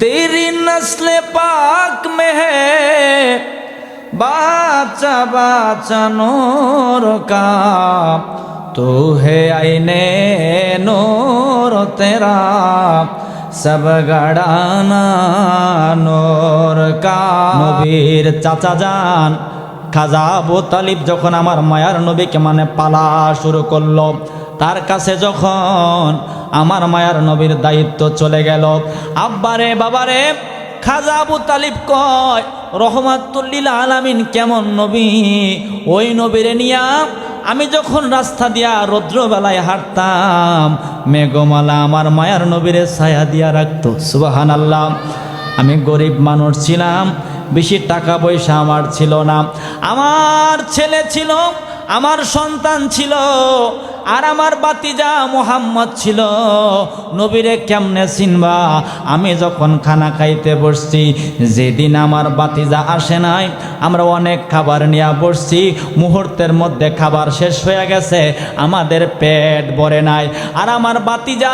तेरी नस्ल पाक में है बाचा बाचा नूर का, तू है आईने नूर तेरा सब गड़ाना नूर का। নবীর চাচা যান খাজা আবু তালিব যখন আমার মায়ার নবীকে মানে পালা শুরু করলো, তার কাছে যখন আমার মায়ার নবীর দায়িত্ব চলে গেল, আব্বারে বাবারে খাজা আবু তালিব কয় রহমাতুল লিল আলামিন কেমন নবী, ওই নবীরে নিয়া আমি যখন রাস্তা দিয়া রৌদ্রবেলায় হাঁটতাম, মেঘমালা আমার মায়ার নবীরে ছায়া দিয়া রাখতো। সুবহানাল্লাহ। আমি গরিব মানুষ ছিলাম, বেশি টাকা পয়সা আমার ছিল না, আমার ছেলে ছিল, আমার সন্তান ছিল, আর আমার বাতিজা মোহাম্মদ ছিল। নবীরে কেমনে চিনবা? আমি যখন খানা খাইতে বসছি, যেদিন আমার বাতিজা আসে নাই, আমরা অনেক খাবার নিয়ে বসছি, মুহূর্তের মধ্যে খাবার শেষ হয়ে গেছে, আমাদের পেট ভরে নাই। আর আমার বাতিজা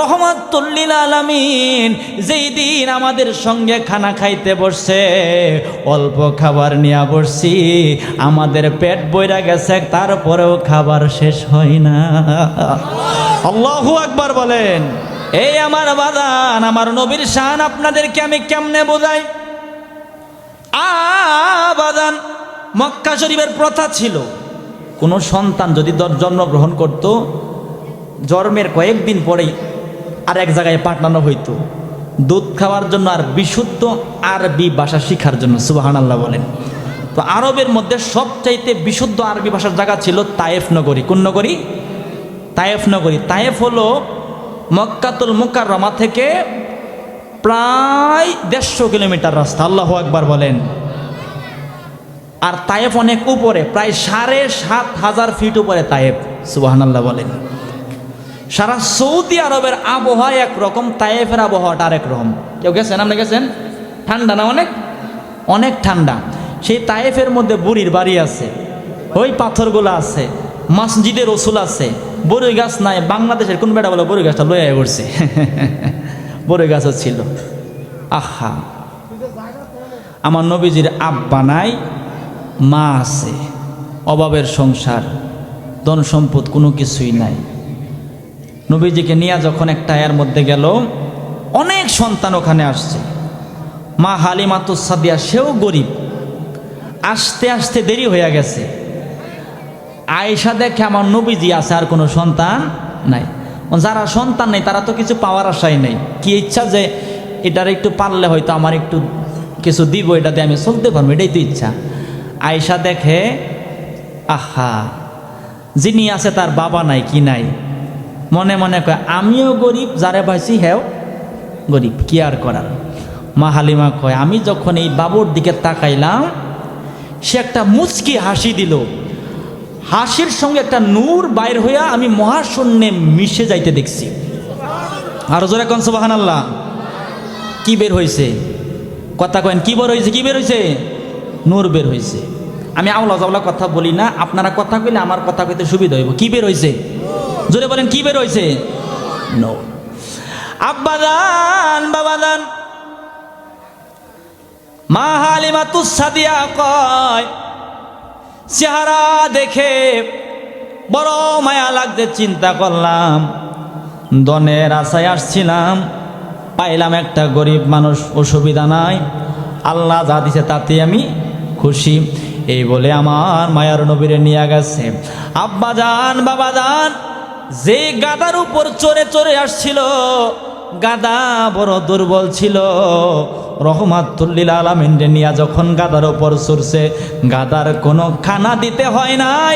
রহমাতুল লিল আলামিন যেই দিন আমাদের সঙ্গে খানা খাইতে বসছে, অল্প খাবার নিয়ে বসছি, আমাদের পেট ভরে গেছে, তারপরেও খাবার শেষ হয় না। আল্লাহু আকবার বলেন। এই আমার বাদান, আমার নবীর শান আপনাদেরকে আমি কেমনে বোঝাই? বাদান, মক্কা শরীফের প্রথা ছিল, কোনো সন্তান যদি জন্মগ্রহণ করত, জন্মের কয়েকদিন পরেই আর এক জায়গায় পাঠানো হইতো দুধ খাওয়ার জন্য আর বিশুদ্ধ আরবি ভাষা শিখার জন্য। সুবহানাল্লাহ বলেন। তো আরবের মধ্যে সবচাইতে বিশুদ্ধ আরবি ভাষার জায়গা ছিল তায়েফ নগরী। কোন নগরী? তায়েফ নগরী। তায়েফ হলো মক্কাতুল মুকাররমা থেকে প্রায় 150 কিলোমিটার রাস্তা। আল্লাহু আকবার বলেন। আর তায়েফ অনেক উপরে, প্রায় 7,500 ফিট উপরে তায়েফ। সুবহানাল্লাহ বলেন। সারা সৌদি আরবের আবহাওয়া একরকম, তায়েফের আবহাওয়াটা আরেক রকম। কেউ গেছেন? আপনি গেছেন? ঠান্ডা না? অনেক অনেক ঠান্ডা। সেই তায়েফের মধ্যে বুড়ির বাড়ি আছে, ওই পাথরগুলো আছে, মসজিদে রসুল আছে, বড়ই গাছ নাই। বাংলাদেশের কোন বেটা বলে বড়ই গাছটা লয়ে পড়ছে? বড়ই গাছও ছিল। আহা, আমার নবীজির আব্বা নাই, মা আছে, অভাবের সংসার, ধন সম্পদ কোনো কিছুই নাই। নবীজিকে নিয়ে যখন একটা এর মধ্যে গেল, অনেক সন্তান ওখানে আসছে। মা হালিমাতুস সাদিয়া সেও গরিব, আসতে আসতে দেরি হয়ে গেছে। আয়েশা দেখে আমার নবীজি আছে, আর কোনো সন্তান নাই। যারা সন্তান নেই তারা তো কিছু পাওয়ার আশাই নেই, কি ইচ্ছা যে এটার একটু পারলে হয়তো আমার একটু কিছু দিব, এটাতে আমি চলতে পারবো, এটাই তো ইচ্ছা। আয়েশা দেখে, আহা, যিনি আছে তার বাবা নাই, কি নাই। মনে মনে কয় আমিও গরিব, যারে পাইছি হেও গরিব, কি আর করার। মা হালিমা কয়, আমি যখন এই বাবুর দিকে তাকাইলাম, সে একটা মুচকি হাসি দিল, হাসির সঙ্গে একটা নূর বাইর হইয়া আমি মহাশূন্যে মিশে যাইতে দেখছি। আর জোরে কোন সুবহানাল্লাহ। কি বের হয়েছে? কথা কয়েন, কি বের হয়েছে? কি বের হয়েছে? নূর বের হয়েছে। আমি আওলা জাওলা কথা বলি না, আপনারা কথা কইলে আমার কথা কইতে সুবিধা হইব। কি বের হয়েছে? জোরে বলেন, কি বের হয়েছে? নূর। আব্বাদান, বাবাদান, মা হালিমাতুস সাদিয়া কয়, চেহারা দেখে বড় মায়া লাগতে চিন্তা করলাম, ধনের আশায় আসছিলাম, পাইলাম একটা গরিব মানুষ, অসুবিধা নাই, আল্লাহ যা দিছে তাতে আমি খুশি। এই বলে আমার মায়ার নবীরে নিয়ে গেছে। আব্বা যান, বাবা যান, যে গাদার উপর চড়ে চড়ে আসছিল, গাদা বড় দুর্বল ছিল। রহমাতুল লিল আলামিন নিয়া যখন গাদার উপর চড়ছে, গাদার কোনো খানা দিতে হয় নাই,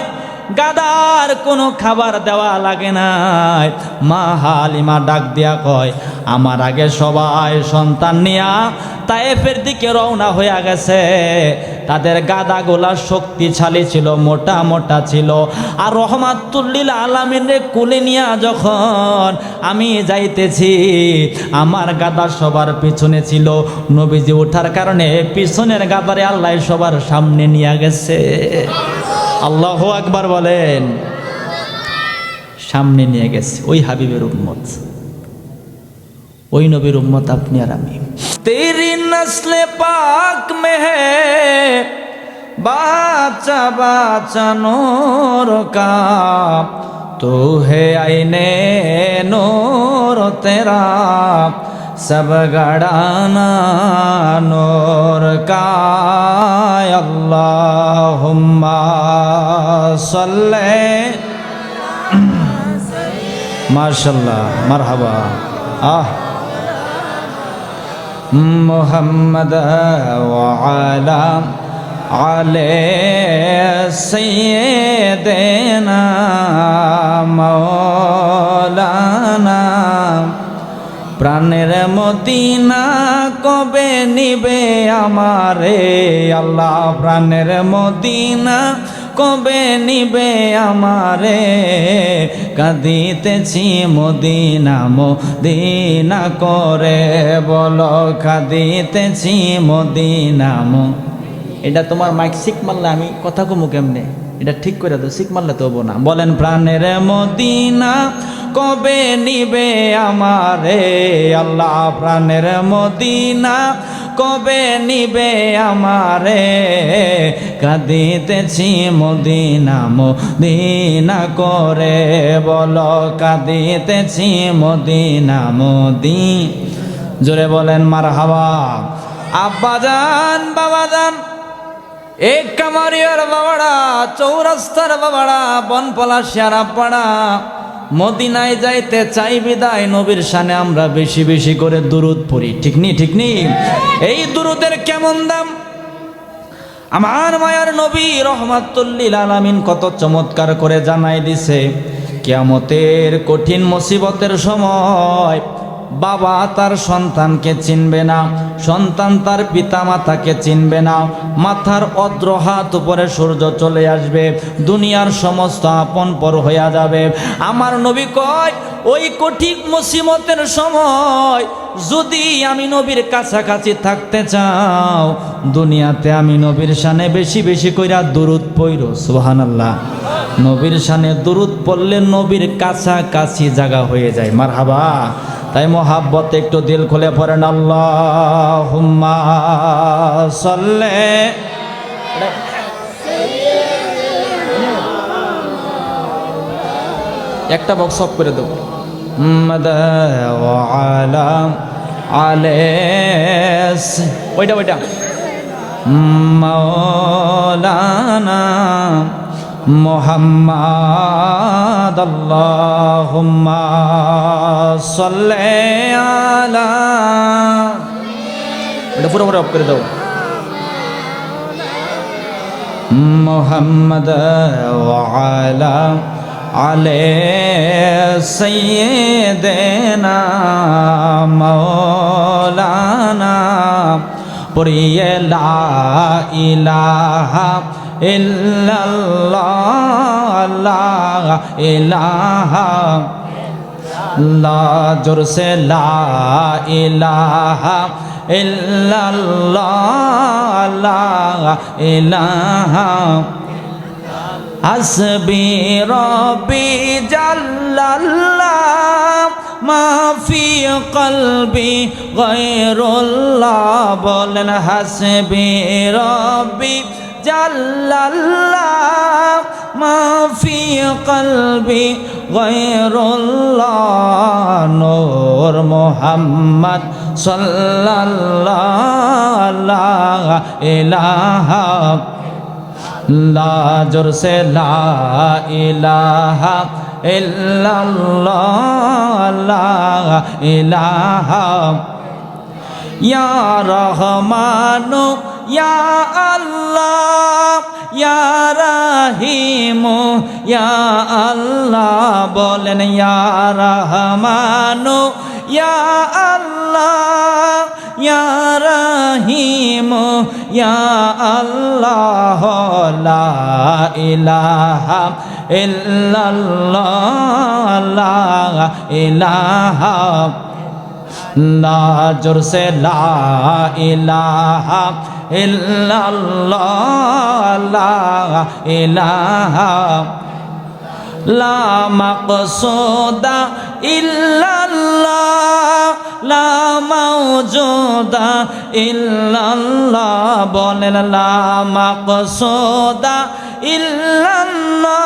গাদার কোনো খাবার দেওয়া লাগে নাই। মা হালিমা ডাক দিয়া কয়, আমার আগে সবাই সন্তান নিয়া তায়েফের দিকে রওনা হয়ে গেছে। তাদের গাদাগুলা শক্তিশালী ছিল, মোটা মোটা ছিল। আর রহমাতুল লিল আলামিনের কোলে নিয়া যখন আমি যাইতেছি, আমার গাদা সবার পিছনে ছিল। নবীজি ওঠার কারণে পিছনের গাদারে আল্লাহ সবার সামনে নিয়ে গেছে। আল্লাহু আকবার বলেন। সামনে নিয়ে গেছে ওই হাবিবের উম্মত। ওই নবীর উম্মত আপনি আর আমি। তেরি নসলে পাক মে হ্যায় বাঁচা বাঁচা নূর কা, তু হে আইনে নূর তেরা, সব গড়ানা নূর কা। আল্লাহুম্মা সাল্লি, মাশাআল্লাহ, মারহাবা। মুহাম্মদ ওয়া আলা আলে সাইয়্যিদিনা মাওলানা। প্রাণের মদিনা কবে নিবে আমারে আল্লাহ, প্রাণের মদিনা কবে নিবে আমারে, কাঁদিতেছি মদিনা মদিনা করে বলো, কাঁদিতেছি মদিনা। এটা তোমার মাইক সিক মারলে আমি কথা কমু কেমনে, এটা ঠিক করে তো, সিক মারলে তো হবো না। বলেন প্রাণের মদিনা কবে নিবে আমারে আল্লাহ, প্রাণের মদিনা কবে নিবে আমারে, কাঁদিতেছি মদিনা মদিনা করে বলো, কাঁদিতেছি মদিনা মদিনা। জোরে বলেন মারহাবা। আব্বাজান বাবাজান, এক কামারিয়ার বাবাড়া, চৌরাস্তার বাবাড়া, বনপলাশিয়ার আব্বাড়া, মদিনায় যাইতে চাই বিদায় নবীর শানে আমরা বেশি বেশি করে দুরুদ পড়ি, ঠিক নি ঠিক নি? এই দুরুদের কেমন দাম! আমার মায়ার নবী রহমাতুল লিল আলামিন কত চমৎকার করে জানাই দিছে, কিয়ামতের কঠিন মুসিবতের সময় বাবা তার সন্তানকে চিনবে না, সন্তান তার পিতা মাতাকে চিনবে না, মাথার অদ্র হাত উপরে সূর্য চলে আসবে, দুনিয়ার সমস্ত আপন পর হইয়া যাবে। আমার নবী কয়, ওই কঠিন মুসিবতের সময় যদি আমি নবীর কাছাকাছি থাকতে চাও, দুনিয়াতে আমি নবীর শানে বেশি বেশি কইরা দুরুদ পড়ো। সুবহানাল্লাহ। নবীর শানে দুরুদ পড়লে নবীর কাছাকাছি জায়গা হয়ে যায়। মারহাবা। তাই মোহাব্বতে একটু দিল খুলে পড়েন আল্লাহুম্মা সাল্লি। একটা বক্স অফ করে দেবো। ওইটা ওইটা মাওলানা মুহাম্মদ আল্লাহুম্মা সাল্লি আলা। এটা পুরো পুরো অফ করে দাও। মুহাম্মদ ওয়া আলা আলে সাইয়্যিদিনা মাওলানা। পড়িয়ে লা ইলাহা ইল্লাল্লাহ লা ইলাহা, লা জোর সে লা ইলাহা ইল্লাল্লাহ লা ইলাহা। হাসবি রব্বি জাল্লাল্লাহ মা ফি কলবি গায়রুল্লাহ। বলেন হাসবি রব্বি জাল্লাল্লাহ মা ফি কলবি গায়রুল্লাহ। নূর মুহাম্মদ সাল্লাল্লাহু লা ইলাহা, লা জোর সে লা ইলাহা ইল্লাল্লাহ লা ইলাহা। ইয়া রহমানু ইয়া আল্লাহ, ইয়া রাহিমু ইয়া আল্লাহ। বলেন ইয়া রহমানু ইয়া আল্লাহ, ইয়া রাহিমু ইয়া আল্লাহ। লা ইলাহা ইল্লাল্লাহ লা ইলাহা, লা জোর সে লা ইলাহা ইল্লাল্লাহ লা ইলাহা। লা মাকসুদা ইল্লাল্লাহ, লা মাওজুদা ইল্লাল্লাহ। বলেন লা মাকসুদা ইল্লাল্লাহ,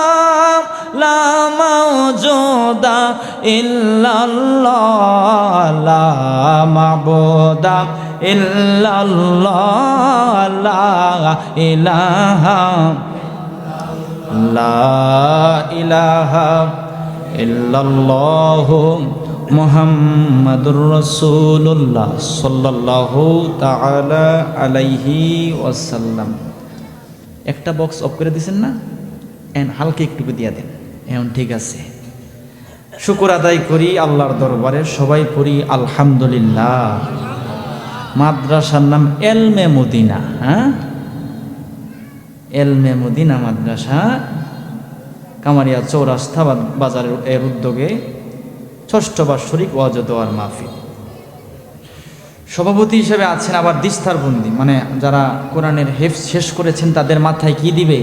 লা মাওজুদা ইল্লাল্লাহ, লা মাবুদা ইল্লাল্লাহ, লা ইলাহা লা ইলাহা ইল্লাল্লাহু মুহাম্মাদুর রাসূলুল্লাহ সাল্লাল্লাহু তাআলা আলাইহি ওয়াসাল্লাম। একটা বক্স অফ করে দিছেন না? এন হালকা একটু দিয়া দেন। এখন ঠিক আছে। শুকর আদায় করি আল্লাহর দরবারে, সবাই পড়ি আলহামদুলিল্লাহ। মাদ্রাসার নাম এলমে মদিনা। হ্যাঁ, এলমে মদিনা মাদ্রাসা, কামারিয়া চৌরাস্তা বাজারের এর উদ্যোগে ষষ্ঠ বার্ষিক ওয়াজ ও দোয়ার মাহফিল। সভাপতি হিসেবে আছেন আবার দিস্তারবন্দি, মানে যারা কোরআনের হেফজ শেষ করেছেন তাদের মাথায় কি দিবে?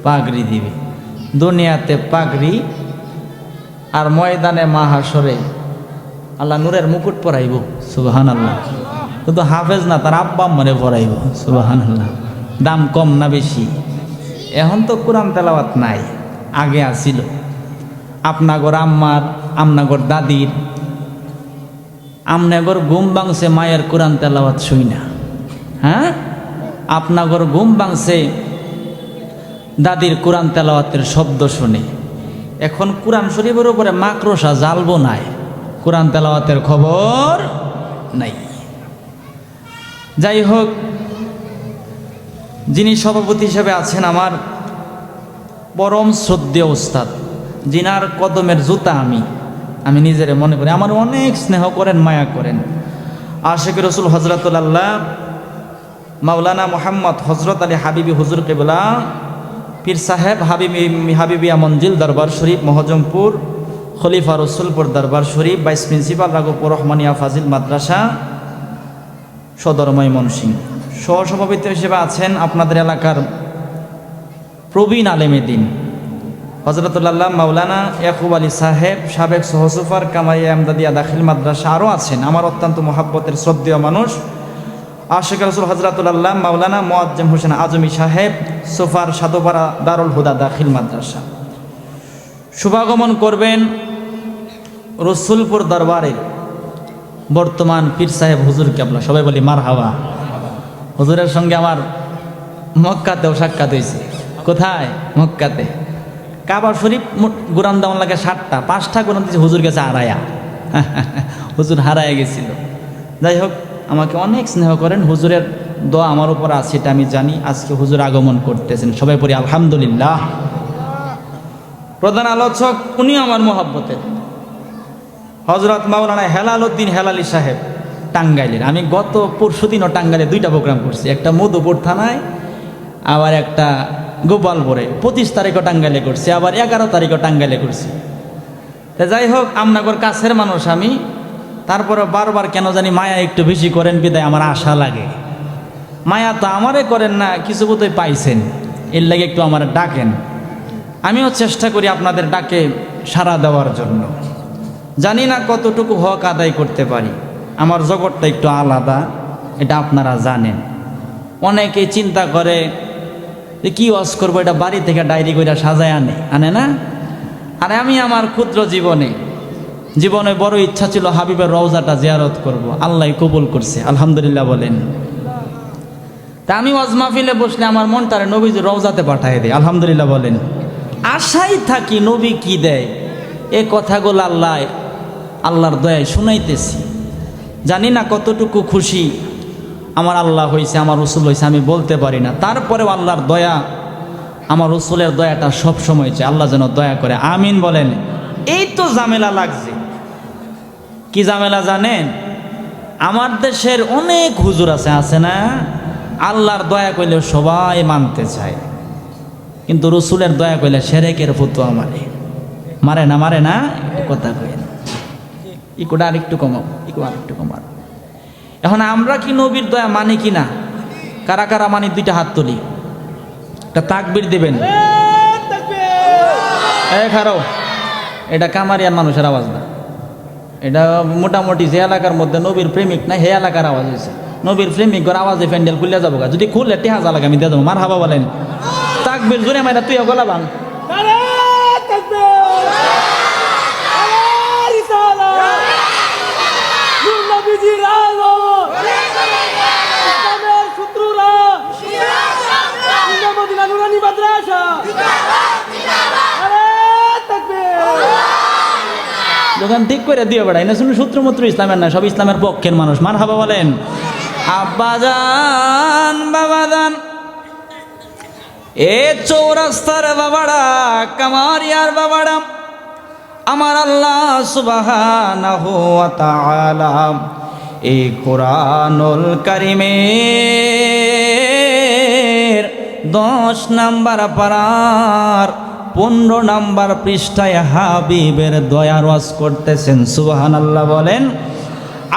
পাগড়ি দিবে। দুনিয়াতে পাগড়ি, আর ময়দানে মাহাশরে আল্লাহ নূরের মুকুট পরাইব। সুবহানাল্লাহ। শুধু হাফেজ না, তার আব্বা আম্মারে পরাইব। সুবহানাল্লাহ। দাম কম না বেশি? এখন তো কোরআন তেলাওয়াত নাই, আগে আসিল। আপনাগর আম্মার, আমনাগর দাদির, আমনাগর ঘুম ভাঙছে মায়ের কোরআন তেলাওয়াত শুই না। হ্যাঁ, আপনাগর ঘুম ভাঙছে দাদির কোরআন তেলাওয়াতের শব্দ শুনে। এখন কোরআন শরীফের উপরে মাকড়সা জ্বালবো নাই, কোরআন তেলাওয়াতের খবর নাই। যাই হোক, যিনি সভাপতি হিসেবে আছেন আমার পরম শ্রদ্ধেয় উস্তাদ, জিনার কদমের জুতা আমি নিজেরে মনে করি, আমার অনেক স্নেহ করেন, মায়া করেন। আশিক রসুল হজরতুল্লাহ মাওলানা মোহাম্মদ হজরত আলী হাবিবি হুজুর কেবলা পীর সাহেব হাবিবিয়া মঞ্জিল দরবার শরীফ মহজমপুর, খলিফা রসুলপুর দরবার শরীফ, ভাইস প্রিন্সিপাল রাঘবপুর রহমানিয়া ফাজিল মাদ্রাসা সদর ময়মনসিংহ। সহসভাপতি হিসেবে আছেন আপনাদের এলাকার প্রবীণ আলেমে দ্বীন হজরতুল্লাহ মাওলানা ইয়াকুব আলী সাহেব, সাবেক সহসুফার কামাইয়া আমদাদিয়া দাখিল মাদ্রাসা। আরও আছেন আমার অত্যন্ত মহাব্বতের শ্রদ্ধেয় মানুষ আশিক রসুল হজরতুল্লাহ মাওলানা মুআজ্জম হোসেন আজমি সাহেব, সুফার সাধুপাড়া দারুল হুদা দাখিল মাদ্রাসা। শুভাগমন করবেন রসুলপুর দরবারে বর্তমান পীর সাহেব হুজুর কেবলা। সবাই বলি মারহাবা। হুজুরের সঙ্গে আমার মক্কাতেও সাক্ষাৎ হয়েছে। কোথায়? মক্কাতে। কাবা শরীফ গুরান দেওয়ান লাগে 60টা, 5টা গুরান দিয়েছে, হুজুর গেছে হারায়া। হুজুর হারায়া গেছিল। যাই হোক, আমাকে অনেক স্নেহ করেন, হুজুরের দোয়া আমার উপর আছে এটা আমি জানি। আজকে হুজুর আগমন করতেছেন, সবাই পড়ি আলহামদুলিল্লাহ। প্রধান আলোচক উনিও আমার মহব্বতের, হজরত মাওলানা হেলাল উদ্দিন হেলালি সাহেব টাঙ্গাইলের। আমি গত পরশুদিনও টাঙ্গাইলে 2টা প্রোগ্রাম করছি, একটা মধুপুর থানায়, আবার একটা গোপালপুরে। 25 তারিখও টাঙ্গাইলে করছি, আবার 11 তারিখও টাঙ্গাইলে করছি। তা যাই হোক, আমনাগর কাছের মানুষ আমি, তারপরে বারবার কেন জানি মায়া একটু বেশি করেন, বিদায় আমার আশা লাগে। মায়া তো আমারে করেন না, কিছু বোধহয় পাইছেন, এর লাগে একটু আমার ডাকেন। আমিও চেষ্টা করি আপনাদের ডাকে সাড়া দেওয়ার জন্য। জানি না কতটুকু হক আদায় করতে পারি, আমার জগৎটা একটু আলাদা, এটা আপনারা জানেন। অনেকেই চিন্তা করে যে কী ওয়াজ করবো, এটা বাড়ি থেকে ডায়েরি করে সাজায় আনে না। আর আমি আমার ক্ষুদ্র জীবনে বড় ইচ্ছা ছিল হাবিবের রওজাটা জিয়ারত করব, আল্লাহ কবুল করছে, আলহামদুলিল্লাহ বলেন। তা আমি ওয়াজ মাহফিলে বসলে আমার মনটারে নবীজির রওজাতে পাঠিয়ে দেয়, আলহামদুলিল্লাহ বলেন। আশাই থাকি নবী কি দেয়, এই কথাগুলো আল্লাহর দয়ায় শুনাইতেছি। জানি না কতটুকু খুশি আমার আল্লাহ হয়েছে, আমার রসুল হয়েছে, আমি বলতে পারি না। তারপরেও আল্লাহর দয়া, আমার রসুলের দয়াটা সব সময় চাই, আল্লাহ যেন দয়া করে, আমিন বলেন। এই তো ঝামেলা লাগছে। কি ঝামেলা জানেন? আমার দেশের অনেক হুজুর আছে না, আল্লাহর দয়া কইলে সবাই মানতে চায়, কিন্তু রসুলের দয়া কইলে সেরেকের ফতুয়া মারে না। কথা কইেন ইকোটা আরেকটু কমাও, আরেকটু কমাও। এখন আমরা কি নবীর দয়া মানি কি না? কারা কারা মানি? 2টা হাত তুলি, একটা তাকবীর দিবেন। খারাও, এটা কামারিয়ার মানুষের আওয়াজ না, এটা মোটামুটি যে এলাকার মধ্যে নবীর প্রেমিক না হে এলাকার আওয়াজ হয়েছে। নবীর প্রেমিকর আওয়াজে প্যান্ডেল খুলে যাবো, যদি খুললে 1000 লাগে আমি দিয়ে দেবো। মার হাবা বলেন তাকবীর জোরে মাইরা তুইও গলা ভাঙ। দোকান ঠিক করে দিয়ে বেড়াই না, শুনুন সূত্রমূত্র ইসলামের না, সব ইসলামের পক্ষের মানুষ। মার হাবা বলেন। আব্বাজান বাবাজান এ চৌরাস্তার বাবাড়া, কামারিয়ার বাবাড়া, আমার আল্লাহ সুবহানাহু ওয়া তাআলা এই কোরআনুল কারীমের 10 নাম্বার পারার 15 নাম্বার পৃষ্ঠায় হাবিবের দয়ার ওয়াজ করতেছেন। সুবহানাল্লাহ বলেন।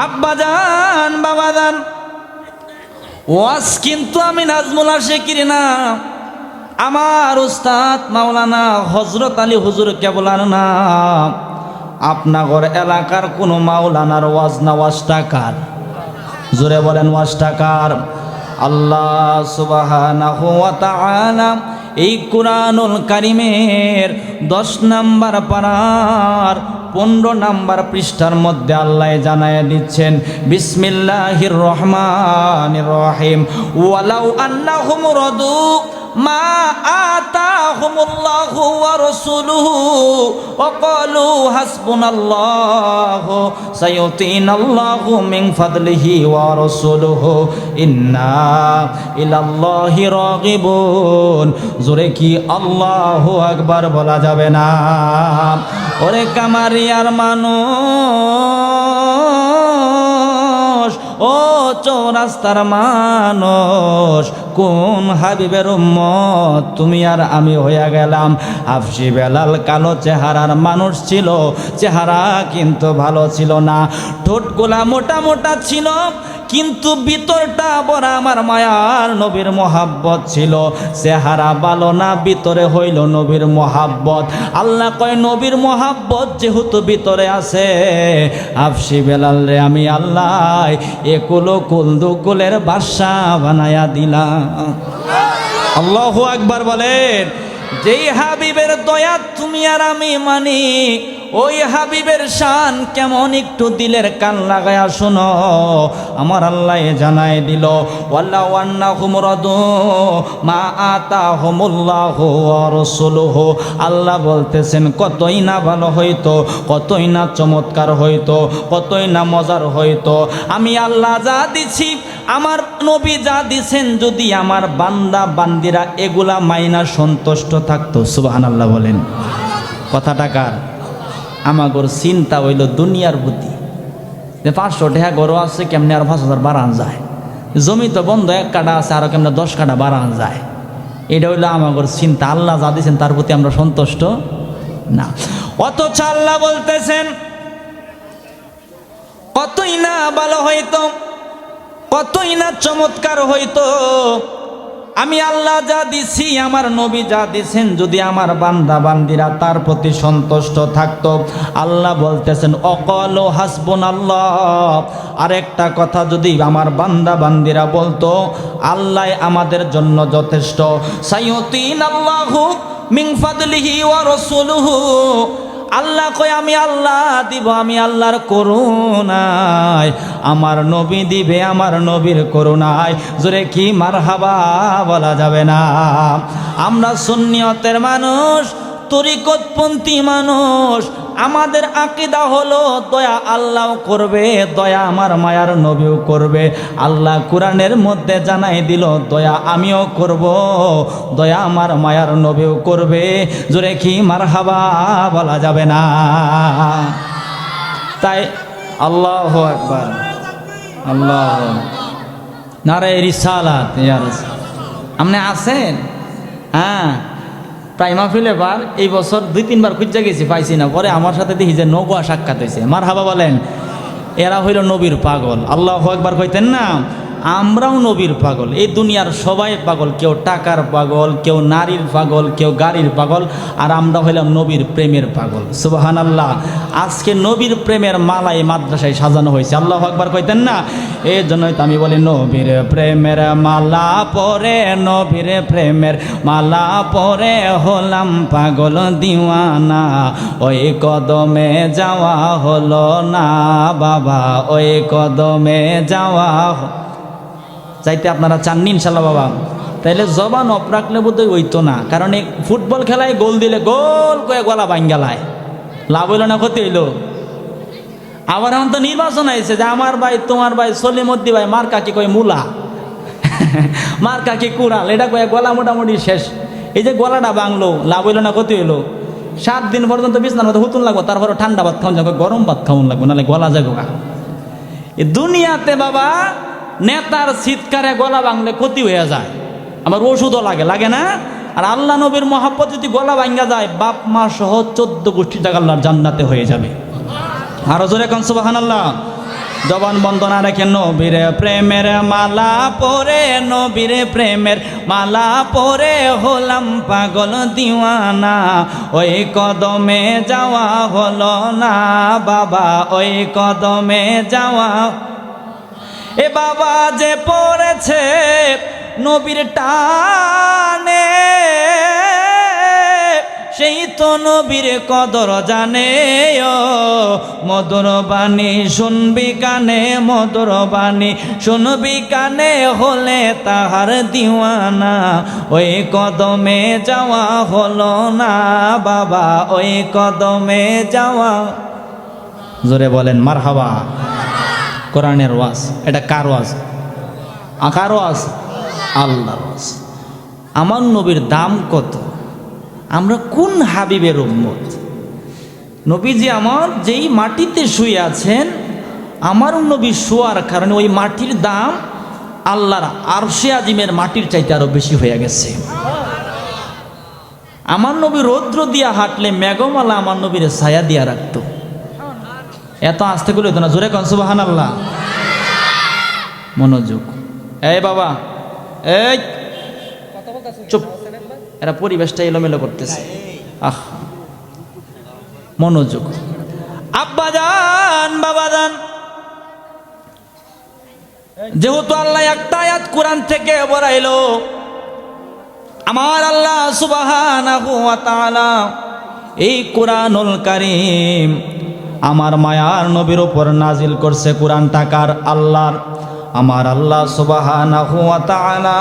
আব্বাজান বাবাজান ওয়াজ কিন্তু আমি নাজমুল আশিকির না, আমার উস্তাদ মাওলানা হযরত আলী হুজুর কেবলার না, আপনাগর এলাকার কোন মাওলানার ওয়াজ না। ওয়াজটা কার? জোরে বলেন ওয়াজটা কার? আল্লাহ সুবহানাহু ওয়া তাআলা এই কুরআনুল কারীমের 10 নাম্বার পারার 15 নাম্বার পৃষ্ঠার মধ্যে আল্লাহ জানায় দিচ্ছেন, বিসমিল্লাহির রহমানির রহিম, ওয়ালাউ আন্নাহুম রাদু মা আতাহুমুল্লাহু ওয়া রাসূলুহু ওয়া ক্বালু হাসবুনাল্লাহু সাইয়ুতিনাল্লাহু মিন ফাদলিহি ওয়া রাসূলুহু ইন্না ইলাল্লাহি রাগিবুন। জোরে কি আল্লাহু আকবার বলা যাবে না? ওরে কামারিয়ার মানুষ, ও চৌরাস্তার মানুষ, কোন হাবিবের উম্মত তুমি আর আমি হইয়া গেলাম? হাফসি বেলাল কালো চেহারার মানুষ ছিল, চেহারা কিন্তু ভালো ছিল না, ঠোঁটগুলা মোটা মোটা ছিল, কিন্তু ভিতরটা বড় আমার মায়ার নবীর মোহাব্বত ছিল। চেহারা ভালো না, ভিতরে হইল নবীর মোহাব্বত। আল্লাহ কয় নবীর মোহাব্বত যেহেতু ভিতরে আছে, হাফসি বেলাল রে আমি আল্লাহ একুলো কুলদুকুলের বাদশা বানায়া দিলাম। আল্লাহু আকবার বলেন। যেই হাবিবের দয়া তুমি আর আমি মানি, ওই হাবিবের শান কেমন একটু দিলের কান লাগায়া শোনো। আমার আল্লাহ জানাই দিল, ওয়াল্লাহু আন্নাহুম রাদু মা আতাহুমুল্লাহু ওয়া রাসূলুহু। আল্লাহ বলতেছেন কতই না ভালো হইতো, কতই না চমৎকার হইতো, কতই না মজার হইতো, আমি আল্লাহ যা দিছি, আমার নবী যা দিছেন, যদি আমার বান্দা বান্দিরা এগুলা মাইনা সন্তুষ্ট থাকতো। সুবহানাল্লাহ বলেন। কথাটা কার? আমাগর চিন্তা হইল দুনিয়ার প্রতি, যে 500 টাকা গরু আছে, কেমনে আর 5000 বাড়ান যায়, জমি তো বন্ধ 1 কাঠা আছে, আরো কেমনে 10 কাঠা বাড়ান যায়, এটা হইলো আমাগর চিন্তা। আল্লাহ যা দিয়েছেন তার প্রতি আমরা সন্তুষ্ট না। অথচ আল্লাহ বলতেছেন কতই না ভালো হইতো, কতই না চমৎকার হইতো, আমি আল্লাহ যা দিছি, আমার নবী যা দিছেন, যদি আমার বান্দা বান্দিরা তার প্রতি সন্তুষ্ট থাকতো। আল্লাহ বলতেছেন অকলু হাসবুনাল্লাহ। আরেকটা কথা যদি আমার বান্দা বান্দিরা বলতো, আল্লাহ আমাদের জন্য যথেষ্ট, সাইয়ুতিনাল্লাহু মিন ফাদলিহি ওয়া রাসূলুহু। আল্লাহ কয় আমি আল্লাহ দিব, আমি আল্লাহর করুণায়, আমার নবী দিবে আমার নবীর করুণায়। জোরে কি মারহাবা বলা যাবে না? আমরা সুন্নিয়তের মানুষ, তরিকতপন্থী মানুষ, আমাদের আকীদা হলো দয়া আল্লাহ করবে, দয়া আমার মায়ার নবীও করবে। আল্লাহ কোরআনের মধ্যে জানাই দিল দয়া আমিও করব, দয়া আমার মায়ার নবীও করবে। জোরে কি মারহাবা বলা যাবে না? তাই আল্লাহু আকবার, আল্লাহ নারে রিসালাত। ইয়া রাসূল আপনি আছেন? হ্যাঁ, প্রায় মাহফিল এবার এই বছর 2-3 বার খুঁজে গেছি, পাইছি না। পরে আমার সাথে দেখি যে নৌকা সাক্ষাৎ হয়েছে। মারহাবা বলেন। এরা হইল নবীর পাগল। আল্লাহু আকবার কইতেন না? আমরাও নবীর পাগল। এই দুনিয়ার সবাই পাগল, কেউ টাকার পাগল, কেউ নারীর পাগল, কেউ গাড়ির পাগল, আর আমরা হইলাম নবীর প্রেমের পাগল। সুবহানাল্লাহ। আজকে নবীর প্রেমের মালা এই মাদ্রাসায় সাজানো হয়েছে, আল্লাহু আকবার কইতেন না? এই জন্যই তো আমি বলি নবীর প্রেমের মালা পরে, নবীর প্রেমের মালা পরে হলাম পাগল দিওয়ানা। ওই কদমে যাওয়া হলো না বাবা, ওই কদমে যাওয়া চাইতে আপনারা চাননি ইনশাল্লাহ বাবা? তাইলে জবান অফ রাখলে বোধহয় হইতো না, কারণ এই ফুটবল খেলায় গোল দিলে গোল করে গলা ভাঙ্গালায়, লাভ হইল না ক্ষতি হইল? আবার এখন তো নির্বাচন হয়েছে যে আমার ভাই তোমার ভাই সলিমদ্দি ভাই মার কাকি কয় মুলা, মার কাকি কুড়াল, এটা কয়ে গলা মোটামুটি শেষ। এই যে গলাটা ভাঙলো, লাভ হইল না ক্ষতি হইলো? 7 দিন পর্যন্ত বিছনার মধ্যে হুতুন লাগবো, তারপরে ঠান্ডা ভাত খাওয়ান যাবে, গরম ভাত খাওয়ান লাগবো, নাহলে গলা যাবো। এই দুনিয়াতে বাবা নেতার চিৎকারে গলা ভাঙলে ক্ষতি হয়ে যায়, আবার ওষুধও লাগে, লাগে না? আর আল্লাহ নবীর মহাব্বত যদি গলা ভাঙ্গা যায়, বাপ মা সহ 14 গোষ্ঠী টাকা আল্লাহর জান্নাতে হয়ে যাবে। আরো জোরে কোন সুবহানাল্লাহ। জবান বন্ধ না রেখে নবীর প্রেমের মালা পরে, নবীর প্রেমের মালা পরে হলাম পাগল দিওয়ানা। ওই কদমে যাওয়া হলো না বাবা, ওই কদমে যাওয়া। এ বাবা যে পড়েছে নবীর টানে, সেই তো নবীর কদর জানে। ও মধুর বাণী শুনবি কানে, মধুর বাণী শুনবি কানে, হলে তাহার দিওয়ানা। ওই কদমে যাওয়া হলো না বাবা, ওই কদমে যাওয়া। জোরে বলেন মারহাবা। কোরআনের ওয়াজ, এটা কার ওয়াজ? কার ওয়াজ? আল্লাহর ওয়াজ। আমার নবীর দাম কত? আমরা কোন হাবিবের উম্মত? নবীজি আমার যেই মাটিতে শুয়ে আছেন, আমার নবী শোয়ার কারণে ওই মাটির দাম আল্লাহর আরশে আজিমের মাটির চাইতে আরো বেশি হয়ে গেছে। আমার নবী রৌদ্র দিয়া হাঁটলে মেঘমালা আমার নবীর ছায়া দিয়া রাখতো। এত আস্তে করে হতো না, জোরে কোন সুবহানাল্লাহ। মনোযোগ। এই বাবা, এই চুপ, এরা পরিবেশটা এলোমেলো করতেছে। আহ, মনোযোগ। আব্বা জান, বাবা জান, যেহেতু আল্লাহ একটা আয়াত কোরআন থেকে বলাইলো, আমার আল্লাহ সুবহানাহু ওয়া তাআলা এই কোরআনুল কারীম আমার মায়ার নবীর উপর নাজিল করছে। কোরআনটা কার? আল্লাহর। আমার আল্লাহ সুবহানাহু ওয়া তাআলা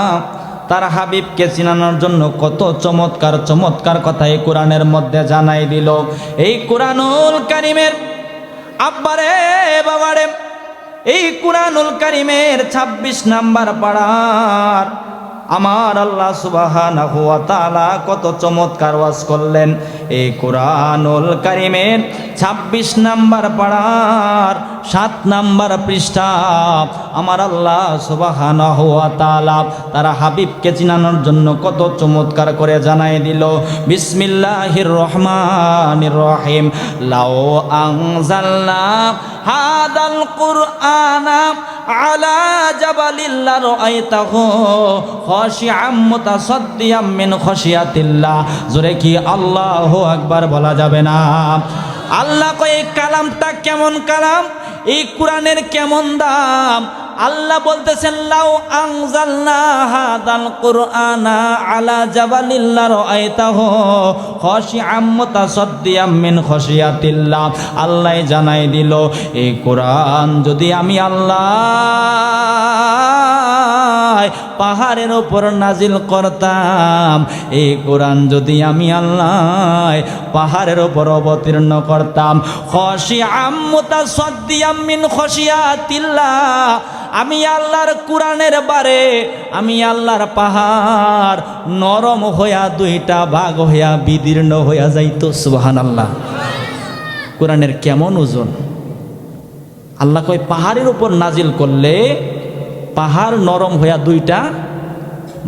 তার হাবিবকে চিনানোর জন্য কত চমৎকার চমৎকার কথা এই কোরআনের মধ্যে জানাই দিল। এই কোরআনুল কারীমের আব্বারে বাবারে, এই কোরআনুল কারীমের 26 নাম্বার পাড়ার আমার আল্লাহ সুবহানাহু ওয়া তাআলা কত চমৎকার ওয়াজ করলেন। এই কোরআনুল কারীমের 26 নাম্বার পাড়ার 7 নাম্বার পৃষ্ঠা আমার আল্লাহ সুবহানাহু ওয়া তাআলা তার হাবিবকে চিনানোর জন্য কত চমৎকার করে জানাই দিল। বিসমিল্লাহির রহমানির রহিম। লাউ আনজালনা হাদাল কুরআনা আলা জাবালিল লারাআইতাহু খাশিআম মুতাসাদ্দিয়াম মিন খাশিয়াতিল্লাহ। জোরে কি আল্লাহু আকবার বলা যাবে না? আল্লাহ কয় এই কালামটা কেমন কালাম, এই কোরআনের কেমন দাম। আল্লাহ বলতেছেন লাউ আনজালনা হাদাল কুরআনা আলা জাবালিল লারাআইতাহু খাশিআম মুতাসাদ্দিয়াম মিন খাশিয়াতিল্লাহ। আল্লাহ জানাই দিল এই কোরআন যদি আমি আল্লাহ পাহাড়ের ওপর নাজিল করতাম, এই কোরআন যদি আমি আল্লাহ পাহাড়ের ওপর অবতীর্ণ করতাম, খাশিআম মুতাসাদ্দিয়াম মিন খাশিয়াতিল্লাহ, আমি আল্লাহর কোরআনের বারে আমি আল্লাহর পাহাড় নরম হইয়া 2টা ভাগ হইয়া বিদীর্ণ হইয়া যাইতো। সুবহানাল্লাহ। কোরআনের কেমন ওজন! আল্লাহ কয় পাহাড়ের উপর নাজিল করলে পাহাড় নরম হইয়া 2টা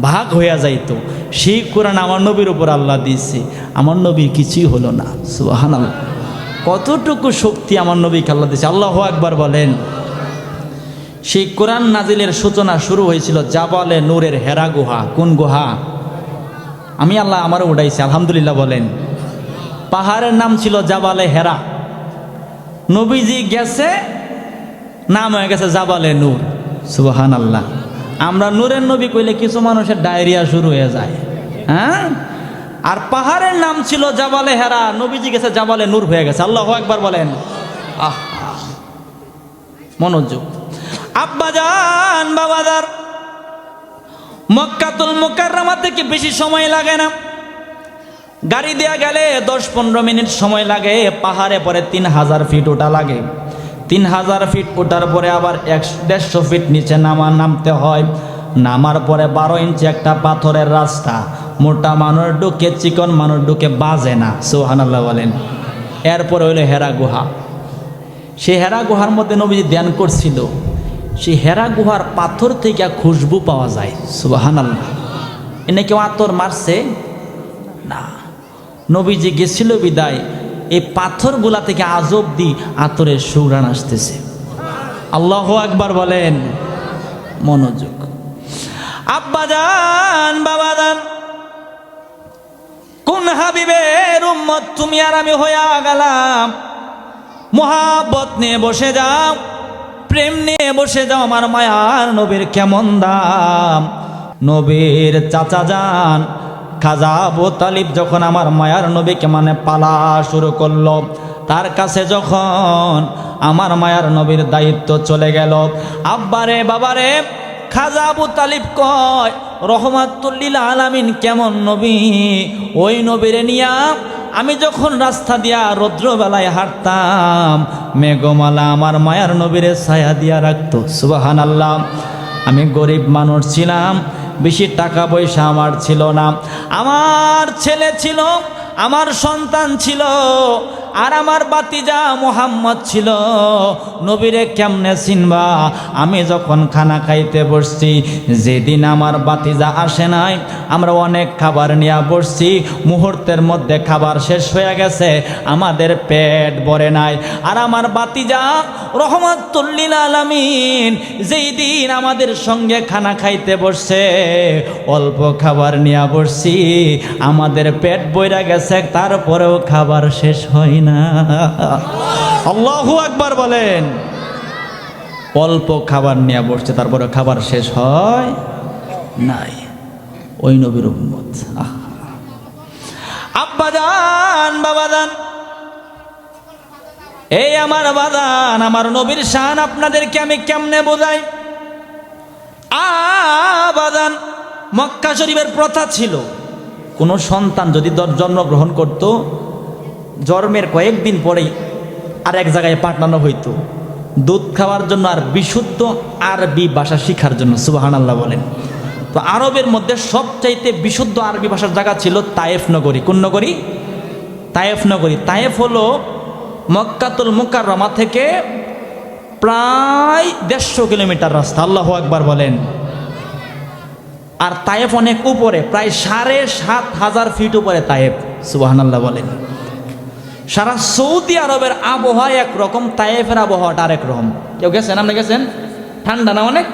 ভাগ হইয়া যাইতো। সেই কোরআন আমার নবীর উপর আল্লাহ দিয়েছে, আমার নবীর কিছুই হলো না। সুবহানাল্লাহ। কতটুকু শক্তি আমার নবীকে আল্লাহ দিয়েছে! আল্লাহু আকবার বলেন। সেই কোরআন নাজিলের সূচনা শুরু হয়েছিল জাবালে নূরের হেরা গুহা। কোন গুহা? আমি আল্লাহ আমারও উঠাইছি, আলহামদুলিল্লাহ বলেন। পাহাড়ের নাম ছিল জাবালে হেরা। নবীজি গেছে, নাম হয়ে গেছে জাবালে নূর। সুবহানাল্লাহ। আমরা নূরের নবী কইলে কিছু মানুষের ডায়রিয়া শুরু হয়ে যায়, হ্যাঁ। আর পাহাড়ের নাম ছিল জাবালে হেরা, নবীজি গেছে জাবালে নূর হয়ে গেছে। আল্লাহু আকবার বলেন। মনোযোগ। আব্বাজান বাবাদার, মক্কাতুল মুকাররমা থেকে বেশি সময় লাগে না, গাড়ি দেয়া গেলে 10-15 মিনিট সময় লাগে। পাহাড়ে পরে 3000 ফিট ওঠা লাগে। 3000 ফিট ওঠার পরে আবার 150 ফিট নিচে নামতে হয়। নামার পরে 12 ইঞ্চি একটা পাথরের রাস্তা, মোটা মানুষ ঢুকে, চিকন মানুষ ঢুকে, বাজে না। সুবহানাল্লাহ বলেন। এরপরে হইলো হেরা গুহা। সেই হেরা গুহার মধ্যে নবীজি ধ্যান করছিল। সেই হেরা গুহার পাথর থেকে খুশবু পাওয়া যায়। সুবহানাল্লাহ। এনে কেউ আতর মারছে না, নবীজি গেছিল বিদায় এই পাথরগুলা থেকে আজব দি আতরের সুঘ্রাণ আসতেছে। আল্লাহু আকবার বলেন। মনোযোগ। আব্বাজান বাবাজান, কোন হাবিবের উম্মত তুমি আর আমি হইয়া গেলাম। মোহাব্বত নিয়ে বসে যাও, প্রেম নিয়ে বসে যাও। আমার মায়ার নবীর কেমন দাম। নবীর চাচা যান খাজা আবু তালিব যখন আমার মায়ার নবীকে মানে পালা শুরু করলো, তার কাছে যখন আমার মায়ার নবীর দায়িত্ব চলে গেল, আব্বারে বাবারে, খাজা আবু তালিব কয় রহমাতুল লিল আলামিন কেমন নবী, ওই নবীরে নিয়া আমি যখন রাস্তা দিয়া রৌদ্রবেলায় হাঁটতাম, মেঘমালা আমার মায়ার নবীরে ছায়া দিয়া রাখতো। সুবহানাল্লাহ। আমি গরিব মানুষ ছিলাম, বেশি টাকা পয়সা আমার ছিল না। আমার ছেলে ছিল, আমার সন্তান ছিল, আর আমার বাতিজা মোহাম্মদ ছিল। নবীরে কেমনে চিনবা? আমি যখন খানা খাইতে বসছি, যেদিন আমার বাতিজা আসে নাই, আমরা অনেক খাবার নিয়ে বসছি, মুহূর্তের মধ্যে খাবার শেষ হয়ে গেছে, আমাদের পেট ভরে নাই। আর আমার বাতিজা রহমাতুল লিল আলামিন যেই দিন আমাদের সঙ্গে খানা খাইতে বসছে, অল্প খাবার নিয়ে বসছি, আমাদের পেট বইরা গেছে, তারপরেও খাবার শেষ হয় না। আল্লাহু আকবার বলেন। অল্প খাবার নিয়ে বসছে, তারপরে খাবার শেষ হয় নাই। ওই নবীর উম্মত। আব্বাজান বাবাজান, এই আমার বাজান, আমার নবীর শান আপনাদেরকে আমি কেমনে বোঝাই? বাজান, মক্কা শরীফের প্রথা ছিল, কোনো সন্তান যদি জন্মগ্রহণ করত, জন্মের কয়েকদিন পরেই আর এক জায়গায় পাঠানো হইতো দুধ খাওয়ার জন্য আর বিশুদ্ধ আরবি ভাষা শিখার জন্য। সুবহানাল্লাহ বলেন। তো আরবের মধ্যে সবচাইতে বিশুদ্ধ আরবি ভাষার জায়গা ছিল তায়েফ নগরী। কোন নগরী? তায়েফ নগরী। তায়েফ হলো মক্কাতুল মুকাররমা থেকে প্রায় 150 কিলোমিটার রাস্তা। আল্লাহু আকবার বলেন। আর তায়েফ অনেক উপরে, প্রায় 7,500 ফিট উপরে তায়েফ। সুবহানাল্লাহ বলেন। সারা সৌদি আরবের আবহাওয়া একরকম, তায়েফের আবহাওয়াটা আরেক রকম। কেউ গেছেন? আপনি গেছেন? ঠান্ডা না? অনেক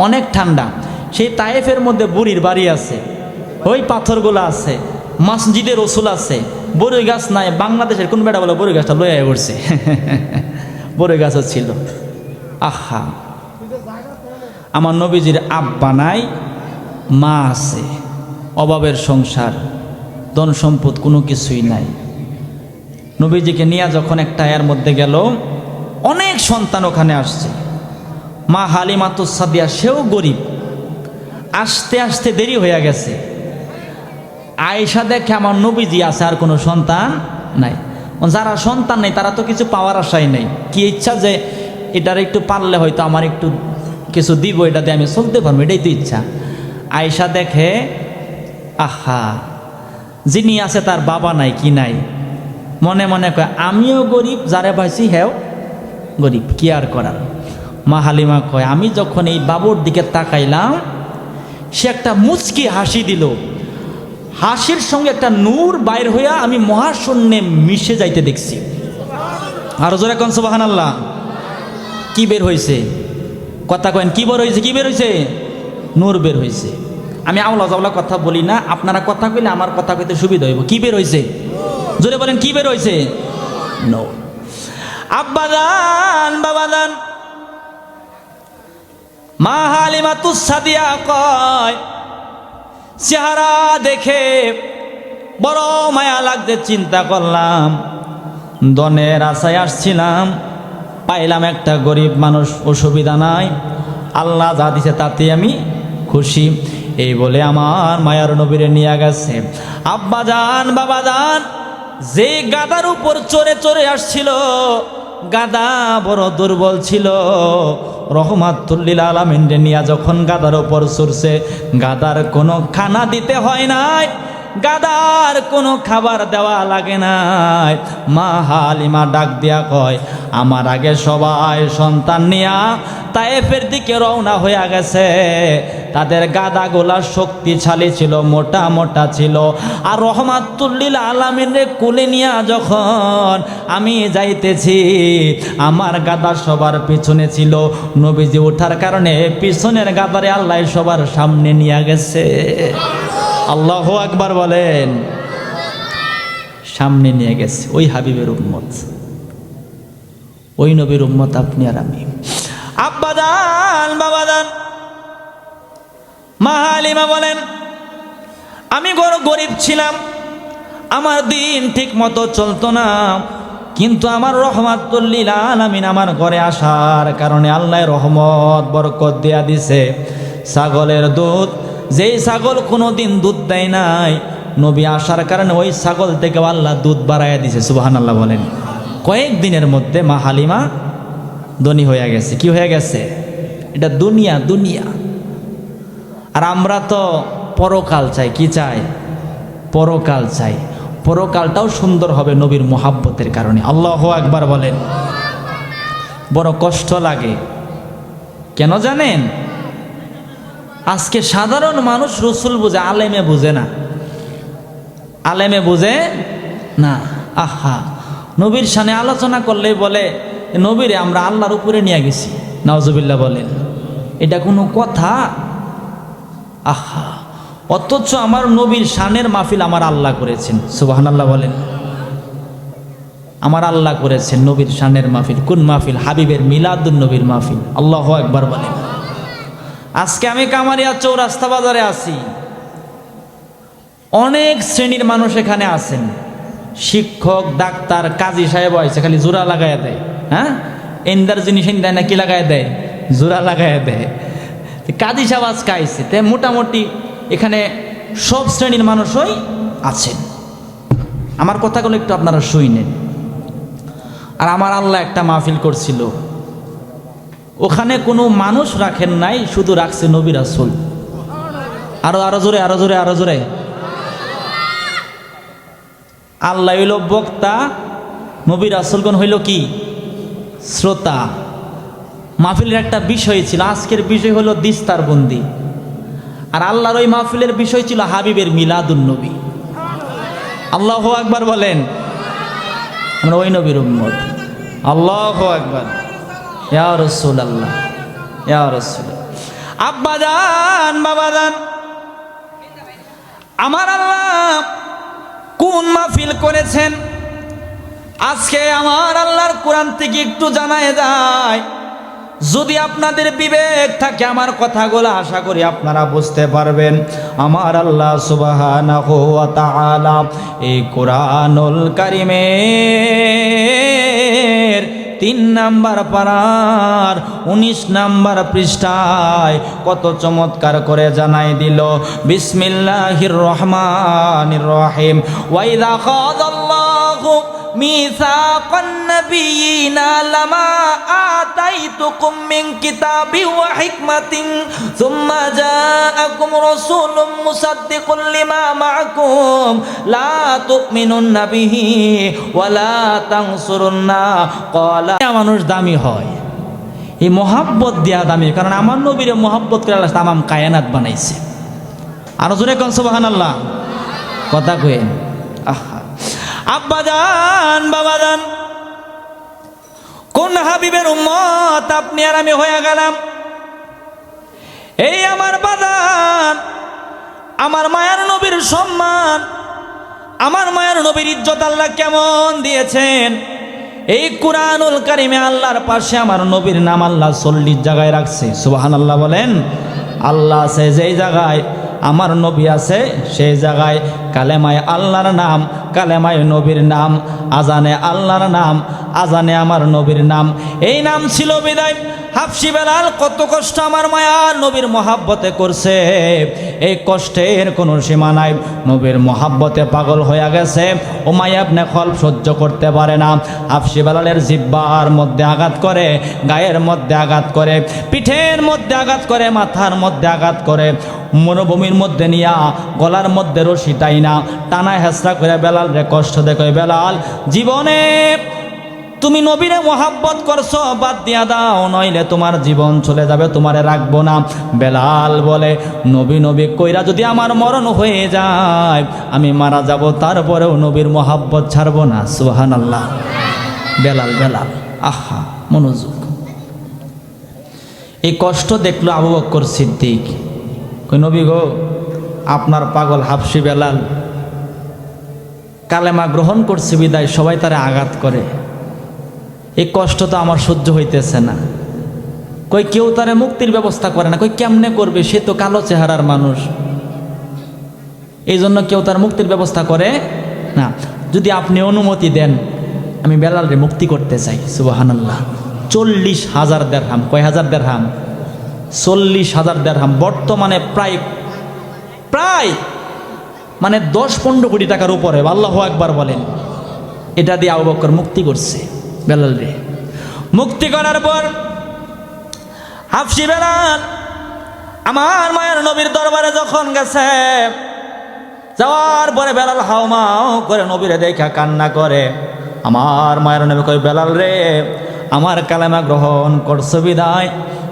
অনেক ঠান্ডা। সেই তায়েফের মধ্যে বুড়ির বাড়ি আছে, ওই পাথরগুলো আছে, মসজিদে রসুল আছে, বড়ই গাছ নাই। বাংলাদেশের কোন বেটা বলে বড়ই গাছটা লইয়া পড়ছে, বড়ই গাছও ছিল। আহা, আমার নবীজির আব্বা নাই, মা আছে, অভাবের সংসার, ধন সম্পদ কোনো কিছুই নাই। নবীজিকে নিয়ে যখন একটা এর মধ্যে গেল, অনেক সন্তান ওখানে আসছে। মা হালিমাতুস সাদিয়া, সেও গরিব, আসতে আসতে দেরি হয়ে গেছে। আয়েশা দেখে আমার নবীজি আছে, আর কোনো সন্তান নাই। যারা সন্তান নেই তারা তো কিছু পাওয়ার আশাই নেই, কি ইচ্ছা যে এটার একটু পারলে হয়তো আমার একটু কিছু দিব, এটা দিয়ে আমি চলতে পারবো, এটাই তো ইচ্ছা। আয়েশা দেখে, আহা, যিনি আছে তার বাবা নাই, কি নাই, মনে মনে কয় আমিও গরিব, যারে পাইছি হেও গরিব, কি আর করার। মা হালিমা কয়, আমি যখন এই বাবুর দিকে তাকাইলাম, সে একটা মুচকি হাসি দিল, হাসির সঙ্গে একটা নূর বাইর হইয়া আমি মহাশূন্যে মিশে যাইতে দেখছি। আর জোরে কোন সুবহানাল্লাহ। কি বের হয়েছে? কথা কয়েন কি বের হয়েছে? কি বের হয়েছে? নূর বের হয়েছে। আমি আওলা জাওলা কথা বলি না, আপনারা কথা কইলে আমার কথা কইতে সুবিধা হইব। কি বের হয়েছে? জোরে বলেন কি বের হয়েছে? নূর। আব্বাজান বাবাজান মা হালিমাতুস সাদিয়া কয়, চেহারা দেখে বড় মায়া লাগতে চিন্তা করলাম, দনের আশায় আসছিলাম, পাইলাম একটা গরিব মানুষ, অসুবিধা নাই, আল্লাহ যা দিছে তাতে আমি খুশি। এই বলে আমার মায়ার নবীরে নিয়ে গেছে। আব্বা যান বাবা যান যে গাদার উপর চড়ে চড়ে আসছিল, গাদা বড় দুর্বল ছিল, রহমাতুল লিল আলামিন নিয়া যখন গাদার উপর চড়ছে, গাদার কোনো খানা দিতে হয় নাই, গাদার কোনো খাবার দেওয়া লাগে নাই। মা হালিমা ডাক দিয়া কয়, আমার আগে সবাই সন্তান নিয়া তায়েফের দিকে রওনা হয়ে গেছে। তাদের গাদাগুলা শক্তিশালী ছিল, মোটা মোটা ছিল। আর রহমাতুল লিল আলামিনের কোলে নিয়া যখন আমি যাইতেছি, আমার গাদা সবার পিছনে ছিল। নবীজি ওঠার কারণে পিছনের গাদারে আল্লাহ সবার সামনে নিয়ে গেছে। আল্লাহু আকবার বলেন। সামনে নিয়ে গেছে। ওই হাবিবের উম্মত, ওই নবীর উম্মত আপনি আর আমি। আব্বাদান বাবাদান মা হালিমা বলেন, আমি বড় গরিব ছিলাম, আমার দিন ঠিক মতো চলতো না, কিন্তু আমার রহমাতুল লিল আলামিন আমার ঘরে আসার কারণে আল্লাহ রহমত বরকত দিয়া দিছে। ছাগলের দুধ, যেই ছাগল কোনোদিন দুধ দেয় নাই, নবী আসার কারণে ওই ছাগল থেকে আল্লাহ দুধ বাড়াইয়া দিছে। সুবহানাল্লাহ বলেন। কয়েকদিনের মধ্যে মা হালিমা ধনী হয়ে গেছে। কি হয়ে গেছে? এটা দুনিয়া, দুনিয়া। আর আমরা তো পরকাল চাই। কি চাই? পরকাল চাই। পরকালটাও সুন্দর হবে নবীর মোহাব্বতের কারণে। আল্লাহু আকবার বলেন। বড় কষ্ট লাগে, কেন জানেন? আজকে সাধারণ মানুষ রসুল বুঝে, আলেমে বুঝে না। আলেমে বুঝে না। আহা, নবীর সামনে আলোচনা করলে বলে নবীরে আমরা আল্লাহর উপরে নিয়ে গেছি। নাউজুবিল্লাহ বলেন। এটা কোনো কথা? আহা, অথচ আমার নবীর শানের মাহফিল আমার আল্লাহ করেছেন। সুবহানাল্লাহ বলেন। আমার আল্লাহ করেছেন নবীর শানের মাহফিল। কোন মাহফিল? হাবিবের মিলাদুন নবীর মাহফিল। আল্লাহু আকবার বলেন। আজকে আমি কামারিয়া চৌরাস্তা বাজারে আছি, অনেক শ্রেণীর মানুষ এখানে আছেন। শিক্ষক, ডাক্তার, কাজী সাহেব আছে, খালি জোড়া লাগাইয়া দেয়। হ্যাঁ, এন্দার জিনিস দেয় না, কি লাগাইয়া দেয়? জোড়া লাগাইয়া দেয়। কাজী সাহেব আজকে আইছে, তাই মোটামুটি এখানে সব শ্রেণীর মানুষই আছেন। আমার কথাগুলো একটু আপনারা শুনেন। আর আমার আল্লাহ একটা মাহফিল করছিল, ওখানে কোনো মানুষ রাখেন নাই, শুধু রাখছে নবী রাসূল। আরো জোরে, আরো জোরে, আরো জোরে। আল্লাহ হইল বক্তা, নবী রাসূলগণ হইল কি? শ্রোতা। মাহফিলের একটা বিষয় ছিল, আজকের বিষয় হলো দিস্তার বন্দি। আর আল্লাহর ওই মাহফিলের বিষয় ছিল হাবিবের মিলাদুন নবী। আল্লাহু আকবার বলেন। আমরা ওই নবীর উম্মত। আল্লাহু আকবার। ইয়া রাসূলুল্লাহ, ইয়া রাসূল। আব্বা জান বাবা জান, আমার আল্লাহ কোন মাহফিল করেছেন আজকে আমার আল্লাহর কোরআন থেকে একটু জানায় যায়। যদি আপনাদের বিবেক থাকে আমার কথাগুলো আশা করি আপনারা বুঝতে পারবেন। আমার আল্লাহ সুবহানাহু ওয়া তাআলা এই কোরআনুল কারীমের 3 নাম্বার পারার 19 নাম্বার পৃষ্ঠায় কত চমৎকার করে জানাই দিল। বিসমিল্লাহির রহমানির রহিম। ওয়া ইযা খাযাল্লাহু মিসাকান নাবিয়িনা লামা আতাইতুকুম মিন কিতাবি ওয়া হিকমাতিন সুম্মা জাআকুম রাসূলুম মুসাদ্দিকুন লিমা মাআকুম লা তুমিনুন্না বিহি ওয়া লা তানসুরুন্না ক্বালা। মানুষ দামি হয় এই মোহাব্বত দিয়া দামি, কারণ আমার নবীরে মোহাব্বত করে আল্লাহ তামাম কায়নাত বানাইছে। আরো জোরে কোন সুবহানাল্লাহ। কথা কইেন। আহা, আব্বা জান বাবা জান, কোন হাবিবের উম্মত আপনি আর আমি হয়ে গেলাম? আমার মায়ার নবীর সম্মান, আমার মায়ার নবীর ইজ্জত আল্লাহ কেমন দিয়েছেন। এই কুরআনুল কারিমে আল্লাহর পাশে আমার নবীর নাম আল্লাহ 40 জায়গায় রাখছে। সুবহানাল্লাহ বলেন। আল্লাহ আছে যেই জায়গায়, আমার নবী আছে সেই জায়গায়। কালেমায় আল্লাহর নাম, কালেমায় নবীর নাম, আজানে আল্লাহর নাম, আজানে আমার নবীর নাম। এই নাম ছিল বিদায় হাফসি বেলাল কত কষ্ট আমার মায়ার নবীর মহাব্বতে করছে। এই কষ্টের কোনো সীমা নাই। নবীর মহাব্বতে পাগল হয়ে গেছে। উমাইয়া ইবনে খলফ সহ্য করতে পারে না। হাফসি বেলালের জিহ্বার মধ্যে আঘাত করে, গায়ের মধ্যে আঘাত করে, পিঠের মধ্যে আঘাত করে, মাথার মধ্যে আঘাত করে, মরুভূমির মধ্যে নিয়া গলার মধ্যে রশি টাই না টানা হেসরা করে বেলাল রে কষ্ট দেখো। বেলাল, জীবনে তুমি নবীরে মোহাব্বত করছো, বাদ দিয়া দাও, নইলে তোমার জীবন চলে যাবে, তোমারে রাখবো না। বেলাল বলে, নবী নবী কইরা যদি আমার মরণ হয়ে যায়, আমি মারা যাব, তারপরেও নবীর মোহাব্বত ছাড়বো না। সুবহানাল্লাহ। বেলাল বেলাল, আহা মনোযোগ। এই কষ্ট দেখলো আবু বকর সিদ্দিক। কই নবী গো, আপনার পাগল হাফসি বেলাল কালেমা গ্রহণ করছে বিদায় সবাই তারে আঘাত করে, এই কষ্ট তো আমার সহ্য হইতেছে না। কই কেউ তারে মুক্তির ব্যবস্থা করে না। কই কেমনে করবে, সে তো কালো চেহারার মানুষ, এই জন্য কেউ তার মুক্তির ব্যবস্থা করে না। যদি আপনি অনুমতি দেন, আমি বেলালরে মুক্তি করতে চাই। সুবহানাল্লাহ। 40,000 দিরহাম। কয় হাজার দিরহাম? 40,000 দিরহাম। বর্তমানে প্রায় মানে 10-15 কোটি টাকার উপরে। আল্লাহু আকবার বলেন। এটা দিয়ে আবু বকর মুক্তি করছে বেলাল রে। মুক্তি করার পর হাফসি বেলাল আমার মায়ের নবীর দরবারে যখন গেছে, যাওয়ার পরে বেলাল হাওমাও করে নবীরে দেখা কান্না করে। আমার মায়ের নবী কই, বেলাল রে, আমার কালেমা গ্রহণ করছো বিদায়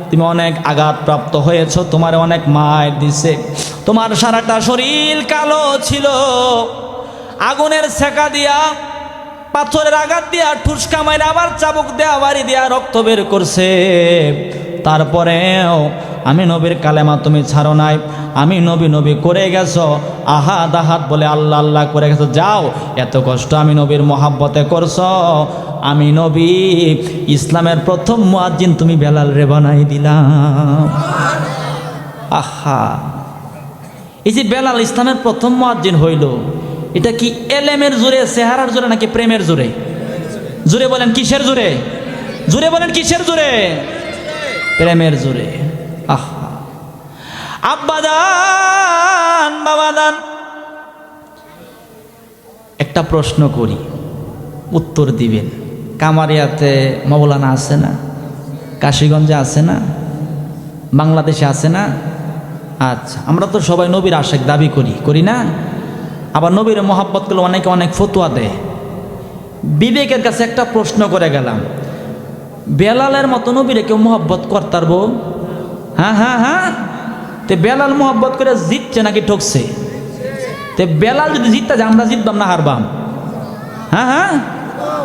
তুমি অনেক আঘাত প্রাপ্ত হয়েছ, তোমার অনেক মায়ের দিছে, তোমার সারাটা শরীর কালো ছিল, আগুনের সেকা দিয়া, পাথরের আঘাত দিয়া, ঠুসকা মাইরা, আবার চাবুক দেয়া, বাড়ি দিয়া রক্ত বের করছে, তারপরেও আমি নবীর কালেমা তুমি ছাড়ো নাই, আমি নবী নবী করে গেছো, আহাদ আহাদ বলে আল্লাহ আল্লাহ করে গেছো, যাও, এত কষ্ট আমি নবীর মহাব্বতে করছো, আমি নবী ইসলামের প্রথম মুয়াজ্জিন তুমি বেলাল রে বানাই দিলাম। আহা, এই যে বেলাল ইসলামের প্রথম মুয়াজ্জিন হইল, এটা কি এলেমের জোরে, চেহারার জোরে, নাকি প্রেমের জোরে? জোরে বলেন কিসের জোরে? জোরে বলেন কিসের জোরে? প্রেমের জোরে। আহা, আব্বাদান বাবাদান, একটা প্রশ্ন করি, উত্তর দিবেন। কামারিয়াতে মৌলানা আছে না? কাশীগঞ্জে আছে না? বাংলাদেশে আছে না? আচ্ছা, আমরা তো সবাই নবীর আশেক দাবি করি না? আবার নবীর মহাব্বত করলে অনেকে অনেক ফতোয়া দেয়। বিবেকের কাছে একটা প্রশ্ন করে গেলাম, বেলালের মতো নবীরে কেউ মহব্বত করতারবো? হ্যাঁ হ্যাঁ হ্যাঁ। তে বেলাল মহব্বত করে জিতছে নাকি ঠকছে? তে বেলাল যদি জিততে যায়, আমরা জিতবাম না হারবাম? হ্যাঁ হ্যাঁ।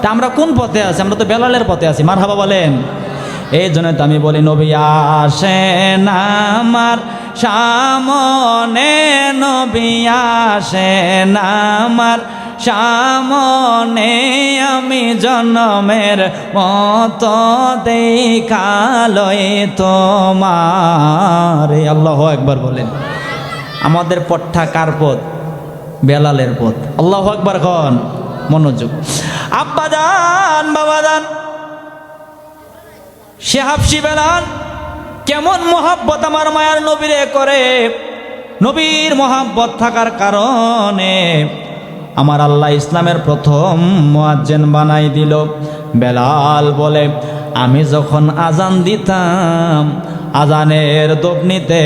তা আমরা কোন পথে আছি? আমরা তো বেলালের পথে আছি। মারহাবা বলেন। এই জন্য তো আমি বলি, নবী আসেন আমার সামনে, নবী আসেন আমার সামনে, আমি জন্মের মতো দেখালই তোমার। আল্লাহু আকবার বলেন। আমাদের পথটা কার পথ? বেলালের পথ। আল্লাহু আকবার কন। মনোযোগ। আব্বাদান বাবাদান, সে হাফসি বেলাল কেমন মহাব্বত আমার মায়ার নবীরে করে। নবীর মহাব্বত থাকার কারণে আমার আল্লাহ ইসলামের প্রথম মুয়াজ্জিন বানাই দিল। বেলাল বলে, আমি যখন আজান দিতাম, আজানের দোবনিতে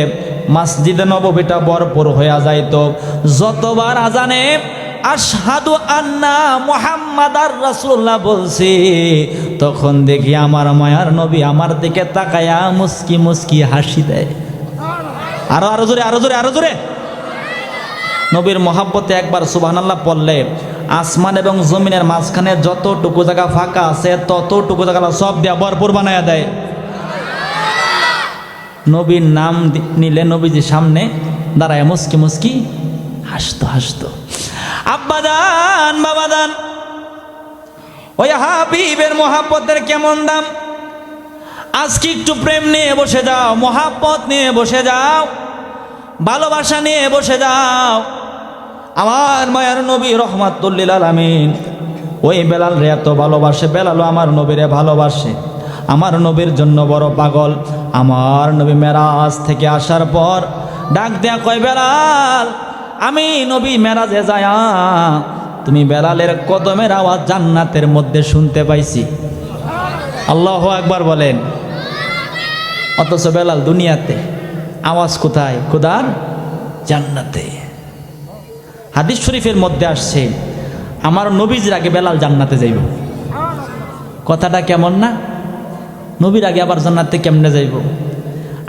মসজিদে নববীটা ভরপুর হইয়া যাইত। যতবার আজানে আশহাদু আন্না মুহাম্মাদার রাসূলুল্লাহ বলছি, তখন দেখি আমার মায়ার নবী আমার দিকে তাকায়া মুস্কি মুস্কি হাসি দেয়। আরো জোরে, আরো জোরে, আরো জোরে। নবীর মহাব্বতে একবার সুবহানাল্লাহ পড়লে আসমান এবং জমিনের মাঝখানে যতটুকু জায়গা ফাঁকা আছে, ততটুকু জায়গা সব দিয়া ভরপুর বানায়া দেয়। নবীর নাম নিলে নবীজির সামনে দাঁড়ায় মুস্কি মুস্কি হাসতো হাসতো। আব্বাদান বাবাদান, ওই হাবিবের মহাব্বতের কেমন দাম। আজকে একটু প্রেম নিয়ে বসে যাও, মহাব্বত নিয়ে বসে যাও, ভালোবাসা নিয়ে বসে যাও। আমার মায়ার নবী রহমাতুল লিল আলামিন ওই বেলাল রে এত ভালোবাসে, বেলালও আমার নবীরে ভালোবাসে, আমার নবীর জন্য বড় পাগল। আমার নবী মেরাজ থেকে আসার পর ডাক দেয়া কয়, বেলাল আমি নবী মেরাজে যায়া তুমি বেলালের কদমের আওয়াজ জান্নাতের মধ্যে শুনতে পাইছি। আল্লাহু আকবার বলেন। অথচ বেলাল দুনিয়াতে, আওয়াজ কোথায়? খোদার জান্নাতে। হাদিস শরীফের মধ্যে আসছে আমার নবীর আগে বেলাল জান্নাতে যাইব। কথাটা কেমন না? নবীর আগে আবার জান্নাতে কেমনে যাইব?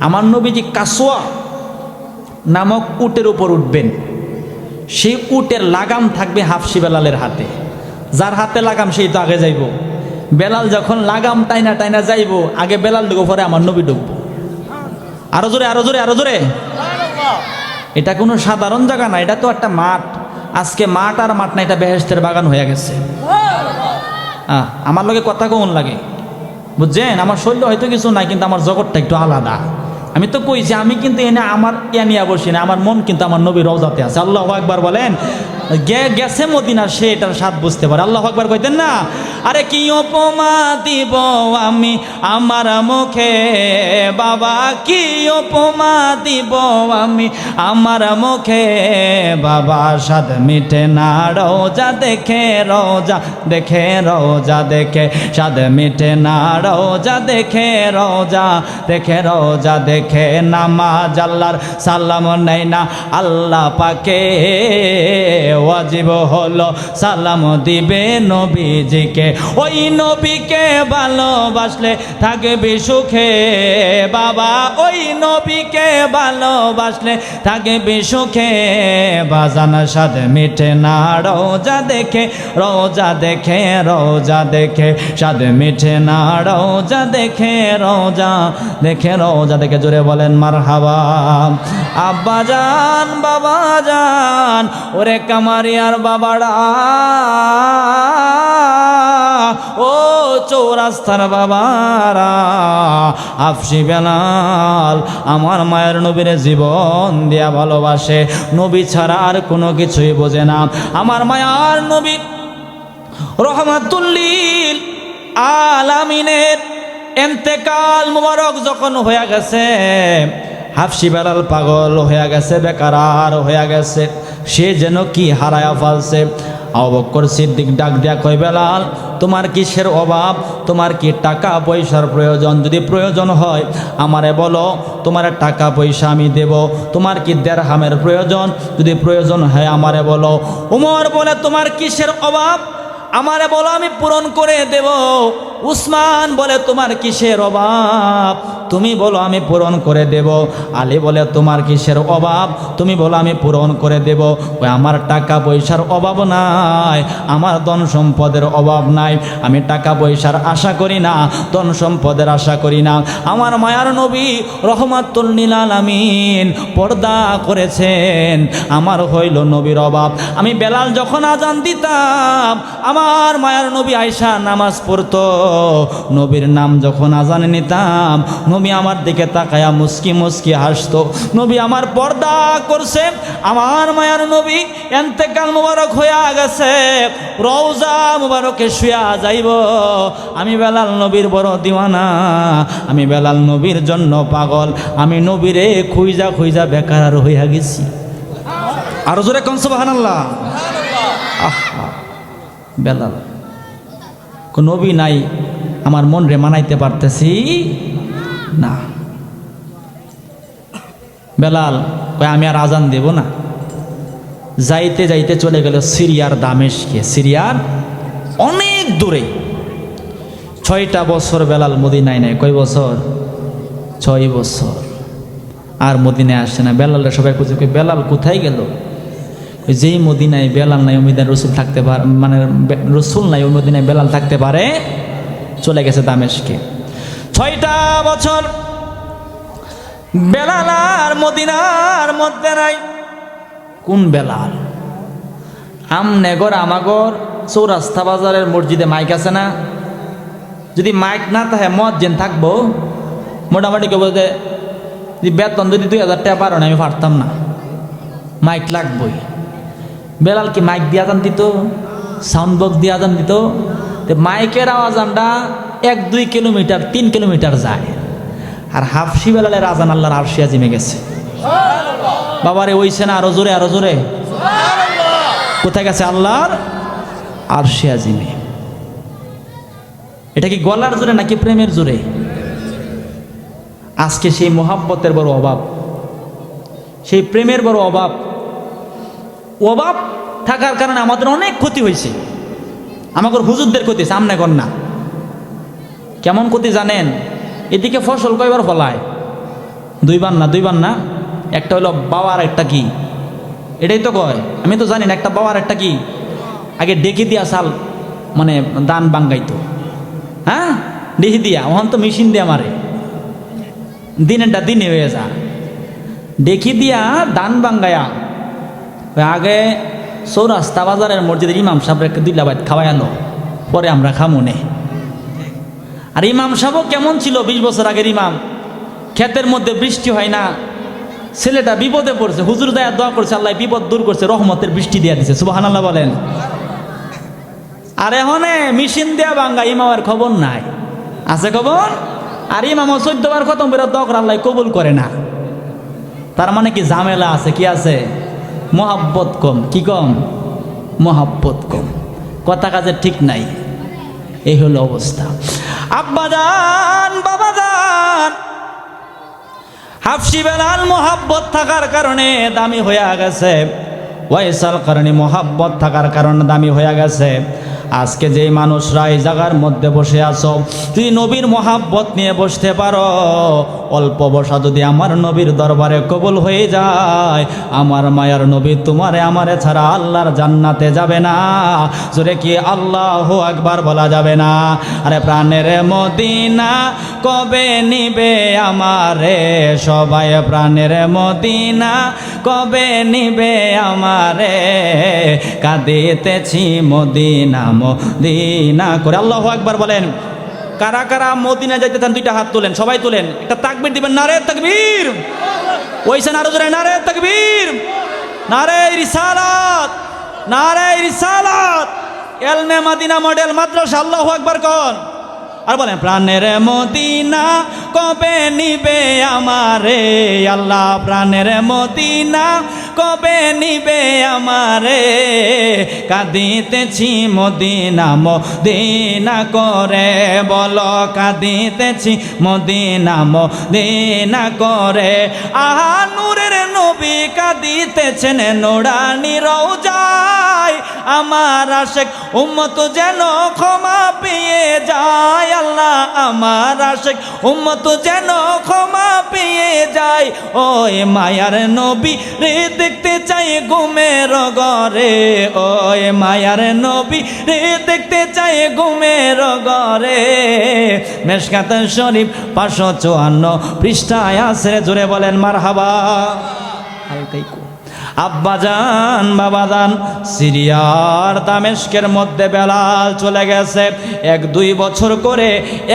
আমার নবীজি কাসোয়া নামক উটের উপর উঠবেন, সেই উটের লাগাম থাকবে হাফসি বেলালের হাতে। যার হাতে লাগাম সেই তো আগে যাইব। বেলাল যখন লাগাম টাইনা টাইনা যাইব, আগে বেলাল ঢুকবো, পরে আমার নবী ঢুকবো। আরো জোরে আরো জোরে আরো জোরে। এটা কোনো সাধারণ জায়গা না, এটা তো একটা মাঠ। আজকে মাঠ আর মাঠ না, এটা বেহেশতের বাগান হয়ে গেছে। আমার লগে কথা কেমন লাগে বুঝছেন? আমার শরীর হয়তো কিছু নাই, কিন্তু আমার জগৎটা একটু আলাদা। আমি তো কইছি আমি কিন্তু এনে আমার নিয়ে বসি না, আমার মন কিন্তু আমার নবীর রওজাতে আছে। আল্লাহু আকবার বলেন। গেছে মদিনা, সে এটার স্বাদ বুঝতে পারে। আল্লাহু আকবার কইতেন না? আরে কি উপমা দিব আমি আমার মুখে বাবা, কি উপমা দিব আমি আমার মুখে বাবা, স্বাদ মিটে না রোজা দেখে, রোজা দেখে, রোজা দেখে, স্বাদ মিটে না রোজা দেখে, রোজা দেখে, রোজা দেখে। নামাজ আল্লাহর সালাম নেই না আল্লাহ পাকে, ওয়াজিব হলো সালাম দিবে নবীজিকে। ওই নবীকে ভালোবাসলে থাকবে সুখে বাবা, ওই নবীকে ভালোবাসলে থাকবে সুখে বাজান, স্বাদ মিটে না রোজা দেখে, রোজা দেখে, রোজা দেখে, স্বাদ মিটে না রোজা দেখে, রোজা দেখে, রোজা দেখে। জোরে বলেন মারহাবা। আব্বা জান বাবা জান, ওরে কামারিয়ার বাবারা, ও চৌরাস্তার বাবারা, হাফসি বেলাল আমার মায়ের নবীর জীবন দিয়া ভালোবাসে, নবী ছাড়া আর কোনো কিছুই বোঝে না। আমার মায়ার নবী রহমাতুল লিল আলামিনের ইন্তেকাল মুবারক যখন হয়ে গেছে, হাফসি বেলাল পাগল হয়ে গেছে, বেকারার হয়ে গেছে, সে যেন কি হারায়া ফেলছে। আবু বকর সিদ্দিক ডাক দেয়া কয়, বেলাল তোমার কিসের অভাব? তোমার কি টাকা পয়সার প্রয়োজন? যদি প্রয়োজন হয় আমারে বলো, তোমার টাকা পয়সা আমি দেব। তোমার কি দিরহামের প্রয়োজন? যদি প্রয়োজন হয় আমারে বলো। উমর বলে, তোমার কিসের অভাব? আমারে বলো, আমি পূরণ করে দেব। উসমান বলে, তোমার কিসের অভাব? তুমি বলো, আমি পূরণ করে দেব। আলী বলে, তোমার কিসের অভাব? তুমি বলো, আমি পূরণ করে দেব। ওই আমার টাকা পয়সার অভাব নাই, আমার ধন সম্পদের অভাব নাই, আমি টাকা পয়সার আশা করি না, ধন সম্পদের আশা করি না। আমার মায়ার নবী রহমাতুল লিল আলামিন পর্দা করেছেন, আমার হইল নবীর অভাব। আমি বেলাল যখন আজান দিতাম, আমার মায়ার নবী আয়েশা নামাজ পড়তো, নবীর নাম যখন আজানে নিতাম, নবী আমার দিকে তাকায়া মুস্কি মুস্কি হাসতো। নবী আমার পর্দা করছে, আমার মায়ার নবী ইন্তেকাল মুবারক হইয়া গেছে, রওজা মুবারকে শুয়া যাইব। আমি বেলাল নবীর বড় দিওয়ানা, আমি বেলাল নবীর জন্য পাগল, আমি নবীরে খুঁজা খুঁজা বেকার হইয়া গেছি। আরো জোরে কোন সুবহানাল্লাহ। আহা বেলাল, কোন নবী নাই, আমার মন রে মানাইতে পারতেছি না। বেলাল কয়, আমি আর আজান দেব না। যাইতে যাইতে চলে গেল সিরিয়ার দামেশকে, সিরিয়ার অনেক দূরে। 6টা বছর বেলাল মদিনায় নাই। কয় বছর? 6 বছর। আর মদিনায় আসে না। বেলাল সবাই খুঁজে, বেলাল কোথায় গেল? যেই মদিনায় বেলাল নাই, ওই মদিনায় রসুল থাকতে পারে, মানে রসুল নাই, ওই মদিনায় বেলাল থাকতে পারে। চলে গেছে দামেশকে। 6টা বছর বেলাল আর মদিনার মধ্যে নাই। কোন বেলাল? আমনেগর আমাগর চৌরাস্তা বাজারের মসজিদে মাইক আছে না? যদি মাইক না থাকে মুয়াজ্জিন থাকবো, মোটামুটি কেউ বলতে বেতন যদি 2000 টাকা পারো না, আমি পারতাম না, মাইক লাগবই। বেলাল কি মাইক দিয়ে আজান দিত? সাউন্ড বক্স দিয়ে আজান দিত? মাইকের আওয়াজ আমরা 1-2 কিলোমিটার 3 কিলোমিটার যায়। আর হাফসি বেলালের আজান আল্লাহর আরশে আজিমে গেছে। বাবারে ওইছে না? আরো জোরে, আরো জোরে। কোথায় গেছে? আল্লাহর আরশে আজিমে। এটা কি গলার জোরে নাকি প্রেমের জোরে? আজকে সেই মোহাব্বতের বড় অভাব, সেই প্রেমের বড় অভাব। অভাব থাকার কারণে আমাদের অনেক ক্ষতি হয়েছে। আমাদের হুজুরদের ক্ষতি, সামনে কর না। কেমন ক্ষতি জানেন? এদিকে ফসল কয়বার ফলায়? 2 বার না। একটা হলো বাবার, একটা কি এটাই তো কয়, আমি তো জানি না। একটা বাবার, একটা কি আগে ডেকে দিয়া চাল মানে দান বাঙ্গাইতো, হ্যাঁ ডেকে দিয়া। ওখান তো মেশিন দিয়ে মারে, দিনেরটা দিনে হয়ে যা। ডেকে দিয়া দান বাঙ্গায়া আগে চৌরাস্তা বাজারের মসজিদের ইমাম সাহেবকে 2 লাবাত খাওয়াই আনো, পরে আমরা খামুনে। আর ইমাম সাহেবও কেমন ছিল? 20 বছর আগের ইমাম। ক্ষেতের মধ্যে বৃষ্টি হয় না, ছেলেটা বিপদে পড়ছে, হুজুর দায়া দোয়া করছে, আল্লাহ বিপদ দূর করছে, রহমতের বৃষ্টি দিয়ে দিছে। সুবহানাল্লাহ বলেন। আর এখন মেশিন দেয়া বাঙ্গা, ইমামের খবর নাই। আছে খবর? আর ইমামও 14 বার খতম করে দোয়া করে, আল্লাহ কবুল করে না। তার মানে কি ঝামেলা আছে? কি আছে? মোহাব্বত কম। কি কম? মোহাব্বত কম, কথা কাজে ঠিক নাই। এই হলো অবস্থা। আব্বাজান বাবাজান, হাফসি বেলাল মোহাব্বত থাকার কারণে দামি হয়ে গেছে। ওয়াইসাল কারণে মোহাব্বত থাকার কারণে দামি হয়ে গেছে। আজকে যে মানুষরা এই জায়গার মধ্যে বসে আছো, তুই নবীর মোহাব্বত নিয়ে বসতে পারো, অল্প বসা যদি আমার নবীর দরবারে কবুল হয়ে যায়, আমার মায়ার নবী তোমারে আমারে ছাড়া আল্লাহর জান্নাতে যাবে না। জোরে কি আল্লাহু আকবার বলা যাবে না? আরে প্রাণের মদিনা কবে নিবে আমারে সবাই, প্রাণের মদিনা কবে নিবে আমারে, কাঁদিতেছি মদিনা মদিনা করে। আল্লাহু আকবার বলেন। কারা কারা মদিনা যাইতে চান 2টা হাত তোলেন, সবাই তোলেন, একটা তাকবীর দিবেন। নারে তাকবীর। ওইছেন আরো জোরে, নারে তাকবীর, নারে রিসালাত, নারে রিসালাত। এলমে মদিনা মডেল মাদ্রাসা। আল্লাহু আকবার কোন। আর বলেন প্রাণের মদিনা কবে নিবে আমারে আল্লাহ, প্রাণের মদিনা কবে নিবে আমারে, কাঁদিতেছি মদিনা মদিনা করে, বলো কাঁদিতেছি মদিনা মদিনা করে। আহা নূরের নবী কাঁদিতেছেন নুরানি রওজায়, আমার আশিক উম্মত যেন ক্ষমা পেয়ে যায়। আল্লাহ আমার আশিক উম্মত যেন ক্ষমা পেয়ে যায়। ওই মায়ার নবী রে দেখতে চাই ঘুমের ঘরে, ওই মায়ার নবী রে দেখতে চাই ঘুমের ঘরে। মেশকাত শরীফ 554 পৃষ্ঠায় আছে। জোরে বলেন মারহাবা। হালকাই আব্বাজান বাবাজান, সিরিয়ার দামেস্কের মধ্যে বেলাল চলে গেছে 1-2 বছর করে,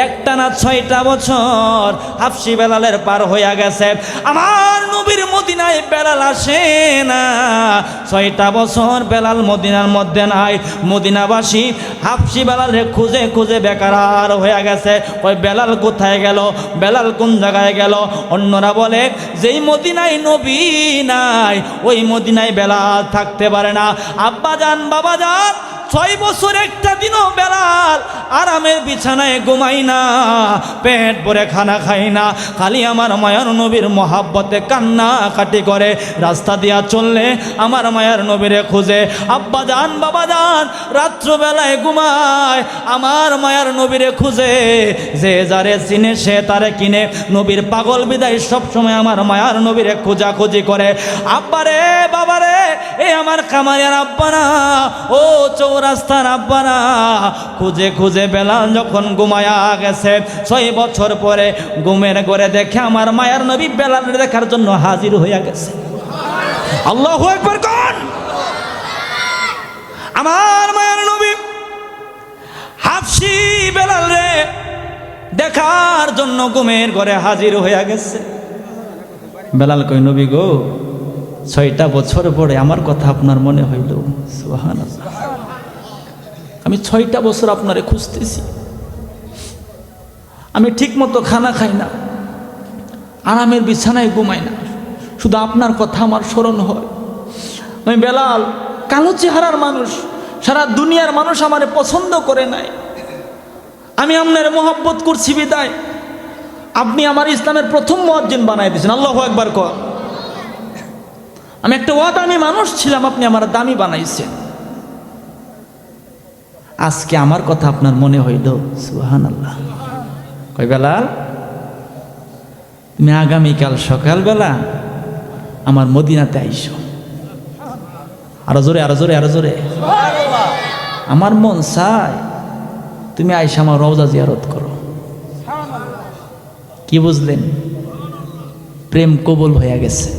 একটানা 6টা বছর হাফসি বেলালের পার হইয়া গেছে। আমার নবীর মদিনায় বেলাল আসে না, 6টা বছর বেলাল মদিনার মধ্যে নাই। মদিনাবাসী হাফসি বেলালে খুঁজে খুঁজে বেকার হয়ে গেছে। ওই বেলাল কোথায় গেল, বেলাল কোন জায়গায় গেল? অন্যরা বলে যেই মদিনায় নবী নাই ওই মদিনায় বেলাল থাকতে পারে না। আব্বাজান বাবাজান, 6 বছর একটা দিনও বেলাল আরামের বিছানায় ঘুমাই না, পেট ভরে খানা খাই না, খালি আমার মায়ার নবীর মহাব্বতে কান্না কাটি করে। রাস্তা দিয়া চললে আমার মায়ার নবীরে খুঁজে। আব্বাজান বাবাজান, রাত্রবেলায় ঘুমায় আমার মায়ার নবীরে খুঁজে। যে যারে চিনে সে তারে কিনে, নবীর পাগল বিদায় সবসময় আমার মায়ার নবীরে খোঁজাখুঁজি করে। আব্বারে বাবারে, এ আমার কামারিয়ার আব্বারা, ও চৌরাস্তার আব্বারা, খুঁজে খুঁজে বেলাল যখন ঘুমায়া গেছে 6 বছর পরে ঘুমের ঘরে দেখে আমার মায়ার নবী বেলালের দেখার জন্য হাজির হইয়া গেছে। আল্লাহু আকবার কোন। আমার মায়ার নবী হাফসি বেলাল রে দেখার জন্য ঘুমের ঘরে হাজির হইয়া গেছে। বেলাল কই, নবী গো, 6টা বছর পরে আমার কথা আপনার মনে হইল? সুবহানাল্লাহ, আমি 6টা বছর আপনারে খুঁজতেছি, আমি ঠিক মতো খানা খাই না, আরামের বিছানায় ঘুমাই না, শুধু আপনার কথা আমার স্মরণ হয়। আমি বেলাল কালো চেহারার মানুষ, সারা দুনিয়ার মানুষ আমারে পছন্দ করে নাই, আমি আপনার মোহাব্বত করছি বিদায় আপনি আমার ইসলামের প্রথম মুয়াজ্জিন বানাই দিয়েছেন। আল্লাহু আকবার কর। আমি একটা অদামি মানুষ ছিলাম, আপনি আমার দামি বানাইছেন। আজকে আমার কথা আপনার মনে হইল? সুবহানাল্লাহ। কই বেলাল, তুমি আগামীকাল সকালবেলা আমার মদিনাতে আইসো। আরো জোরে, আরো জোরে, আরো জোরে। আমার মন চায় তুমি আইসা আমার রওজা জিয়ারত করো। কি বুঝলেন? প্রেম কবুল হয়ে গেছে।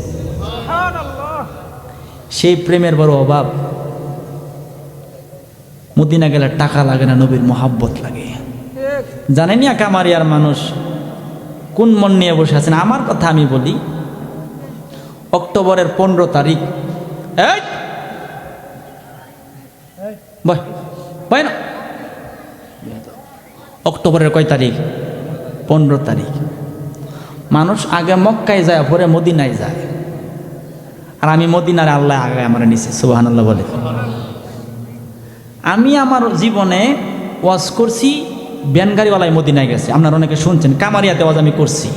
সেই প্রেমের বড় অভাব। মদিনা গেলে টাকা লাগে না, নবীর মোহাব্বত লাগে। জানেন না কামারিয়ার মানুষ কোন মন নিয়ে বসে আছেন? আমার কথা আমি বলি, অক্টোবরের 15 তারিখ, না অক্টোবরের কয় তারিখ? 15 তারিখ। মানুষ আগে মক্কায় যায়, পরে মদিনায় যায়, আর আমি মদিনার আল্লাহ আগে আমার নিচে। সুবহানাল্লাহ বলে। আমি আমার জীবনে ওয়াজ করছি, ব্যানগাড়িওয়ালায় মদিনায় গেছে, আপনারা অনেকে শুনছেন। কামারিয়াতে ওয়াজ আমি করছি।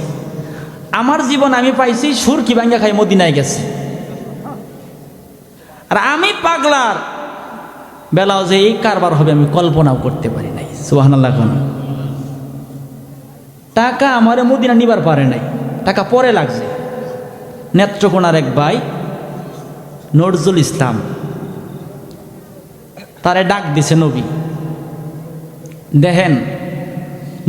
আমার জীবন আমি পাইছি সুরকি ভাঙ্গা খাই মদিনায় গেছে। আর আমি পাগলার বেলাও যে এই কারবার হবে আমি কল্পনাও করতে পারি নাই। সুবহানাল্লাহ। টাকা আমারে মদিনা নিবার পারে নাই, টাকা পরে লাগছে। নেত্রকোনার এক ভাই নজরুল ইসলাম, তারে ডাক দিছে নবী। দেখেন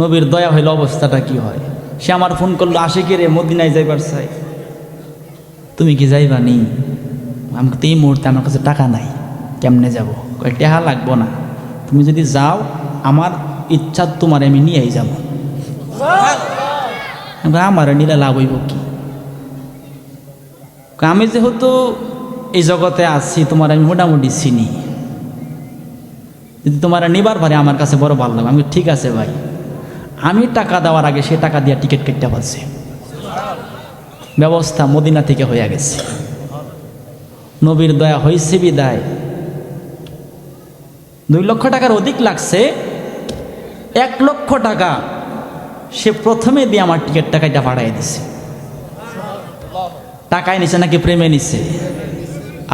নবীর দয়া হইলে অবস্থাটা কি হয়। সে আমার ফোন করলো, আশিকি রে মদিনায় যাইবার চাই, তুমি কি যাইবা নি? আমি তো এই মুহূর্তে আমার কাছে টাকা নাই, কেমনে যাব? টাকা লাগবো না, তুমি যদি যাও আমার ইচ্ছা তোমার আমি নিয়েই যাব। আমার নিলে লাভ হইব কি? আমি যেহেতু এই জগতে আছি, তোমার আমি মোটামুটি চিনি, যদি তোমার নিবার পারে আমার কাছে বড় ভালো লাগবে। আমি ঠিক আছে ভাই। আমি টাকা দেওয়ার আগে সে টাকা দিয়ে টিকিট কেটে পাচ্ছে। ব্যবস্থা মদিনা থেকে হয়ে গেছে। নবীর দয়া হয়েছে বিদায় 2 লক্ষ টাকার অধিক লাগছে। 1 লক্ষ টাকা সে প্রথমে দিয়ে আমার টিকিট টাকাটা পাঠাই দিছে। টাকায় নিছে নাকি প্রেমে নিছে?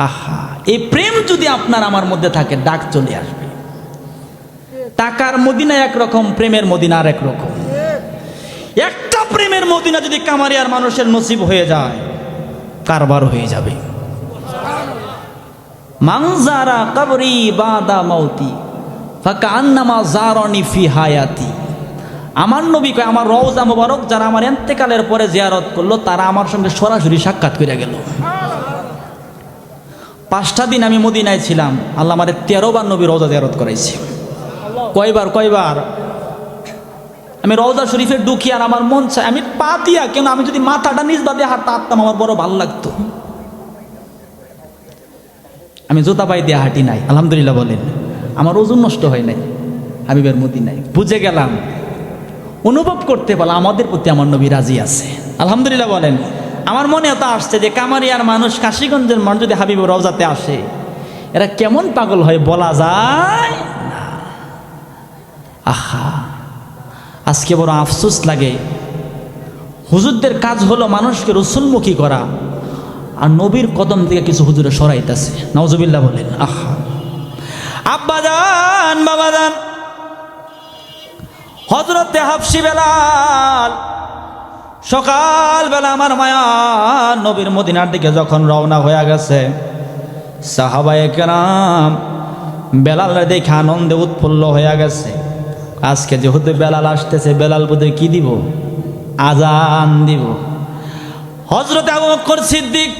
আহা, এই প্রেম যদি আপনার আমার মধ্যে থাকে, ডাক চলে আসবে। টাকার মদিনা একরকম, প্রেমের মদিনা আর একরকম। একটা প্রেমের মদিনা যদি কামারিয়ার মানুষের নসিব হয়ে যায়, কারবার হয়ে যাবে। মানজারা কবরি বাদা মাউতি ফাকান্নামা জারানি ফি হায়াতি। আমার নবী কয়, আমার রওজা মোবারক যারা আমার ইন্তেকালের পরে জিয়ারত করলো, তারা আমার সঙ্গে সরাসরি সাক্ষাৎ করে গেল। 5টা দিন আমি মদিনায় ছিলাম, আল্লাহ আমার 13 বার নবী রওজা জিয়ারত করাইছে। কয়বার? আমি রওজা শরীফে ঢুকি আর আমার মন চায় আমি পা দিয়া, কেন আমি যদি মাথাটা নিজ বাদে হাঁটতাম আমার বড় ভালো লাগতো। আমি জুতা পাই দিয়ে হাঁটি নাই, আলহামদুলিল্লাহ বলেন। আমার ওজন নষ্ট হয় নাই হাবিবের মদিনায়। বুঝে গেলাম, অনুভব করতে পারলাম আমাদের প্রতি আমার নবী রাজি আছে, আলহামদুলিল্লাহ বলেন। আমার মনে তো আসছে যে কামারিয়ার মানুষ, কাশীগঞ্জের মানুষ যদি হাবিবের রওজাতে আসে, এরা কেমন পাগল হয় বলা যায় না। আহা, আজকে বড় আফসোস লাগে। হুজুরদের কাজ হলো মানুষকে রসুলমুখী করা, আর নবীর কদম থেকে কিছু হুজুরে সরাইতেছে। নাউজুবিল্লাহ বলেন। আহা, আব্বাজান বাবাজান, হযরতে হাফসি বেলাল সকালবেলা আমার মায়া নবীর মদিনার দিকে যখন রওনা হয়ে গেছে, সাহাবায়ে কেরাম বেলাল দেখে আনন্দে উৎফুল্ল হয়ে গেছে। আজকে যেহেতু বেলাল আসতেছে, বেলাল বোধহয় কি দিব? আজান দিব। হযরত আবু বকর সিদ্দিক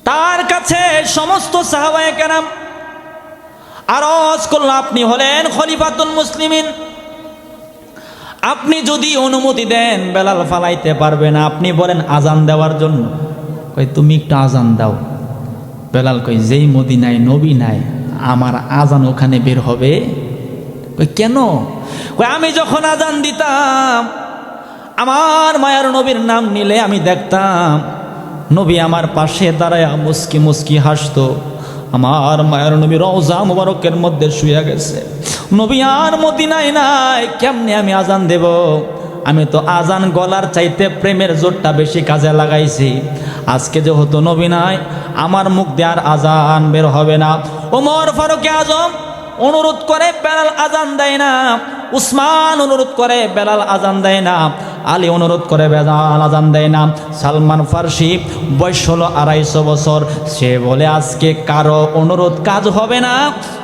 তার কাছে সমস্ত সাহাবায়ে কেরাম আরজ করল, আপনি হলেন খলিফাতুল মুসলিমিন, আপনি যদি অনুমতি দেন বেলাল ফালাইতে পারবে না, আপনি বলেন আজান দেওয়ার জন্য। কই তুমি একটু আজান দাও। বেলাল কই যেই মদিনায় নবী নাই আমার আজান ওখানে বের হবে? কই কেন? কই আমি যখন আজান দিতাম আমার মায়ার নবীর নাম নিলে আমি দেখতাম নবী আমার পাশে দাঁড়ায় মুস্কি মুস্কি হাসতো। আমার মায়ার নবী রওজা মুবারকের মধ্যে শুয়ে গেছে, নবী আর মদিনায় নাই, কেমনে আমি আজান দেব? আমি তো আজান গলার চাইতে প্রেমের জোরটা বেশি কাজে লাগাইছি। আজকে যেহেতু নবী নাই আমার মুখ দিয়ে আর আজান বের হবে না। ওমর ফারুক আজম অনুরোধ করে বেলাল আজান দেয় না, উসমান অনুরোধ করে বেলাল আজান দেয় না, আলী অনুরোধ করে বেলাল আজান দেয় না। সালমান ফার্সি বয়স হলো 250 বছর, সে বলে আজকে কারো অনুরোধ কাজ হবে না।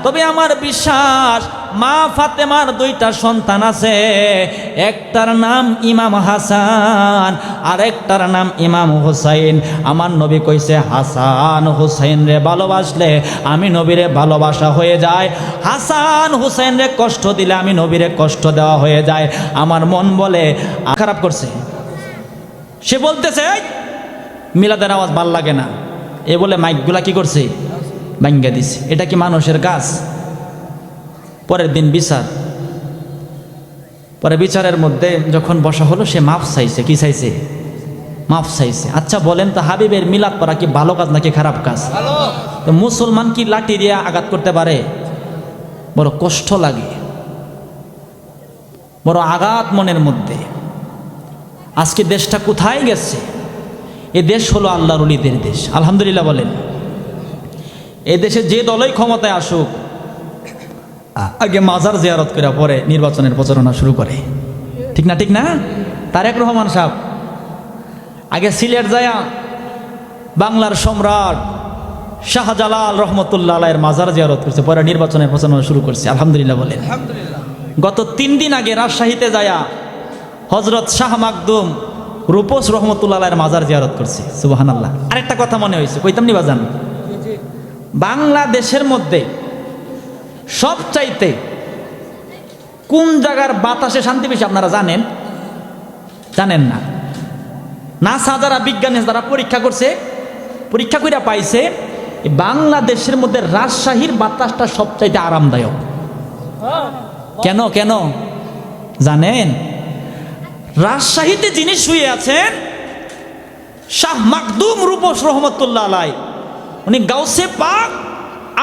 তবে আমার বিশ্বাস মা ফাতেমার 2টা সন্তান আছে, একটার নাম ইমাম হাসান আর একটার নাম ইমাম হুসাইন। আমার নবী কইছে হাসান হুসাইন রে ভালোবাসলে আমি নবীরে ভালোবাসা হয়ে যায়, হাসান হুসাইন রে কষ্ট দিলে আমি নবীরে কষ্ট দেওয়া হয়ে যায়। আমার মন বলে খারাপ করছে, সে বলতেছে মিলাদের আওয়াজ ভাল লাগে না, এ বলে মাইকগুলা কি করছে ভাঙ্গা দিছে। এটা কি মানুষের কাজ? পরের দিন বিচার, পরে বিচারের মধ্যে যখন বসা হলো সে মাফ চাইছে। কি চাইছে? মাফ চাইছে। আচ্ছা বলেন তো হাবিবের মিলাদ পড়া কি ভালো কাজ নাকি খারাপ কাজ? তো মুসলমান কি লাঠি দিয়ে আঘাত করতে পারে? বড় কষ্ট লাগে, বড় আঘাত মনের মধ্যে। আজকে দেশটা কোথায় গেছে? এ দেশ হলো আল্লাহর ওলিদের দেশ। আলহামদুলিল্লাহ বলেন। এ দেশে যে দলই ক্ষমতায় আসুক আগে মাজার জিয়ারত করে পরে নির্বাচনের প্রচারণা শুরু করে। ঠিক না? ঠিক না? তারেক রহমান সাহেব আগে সিলেট যায়া বাংলার সম্রাট শাহজালাল রহমতুল্লাহ আলাইহির মাজার জিয়ারত করছে, পরে নির্বাচনের প্রচারণা শুরু করছে। আলহামদুলিল্লাহ বলেন। গত 3 দিন আগে রাজশাহীতে যায়া হযরত শাহ মাকদুম রূপস রহমতুল্লাহ আলাইহির মাজার জিয়ারত করছে। সুবহানাল্লাহ। আরেকটা কথা মনে হয়েছে, কইতাম নি বাজান, বাংলাদেশের মধ্যে সবচাইতে কোন জায়গার বাতাসে শান্তি বেশি আপনারা জানেন? জানেন না? নাসা যারা বিজ্ঞানী যারা পরীক্ষা করছে, পরীক্ষা করে পাইছে বাংলাদেশের মধ্যে রাজশাহীর বাতাসটা সবচাইতে আরামদায়ক। কেন কেন জানেন? রাজশাহীতে যিনি শুয়ে আছেন শাহ মাকদুম রূপস রহমতুল্লাহ আলাইহি, উনি গাউসে পাক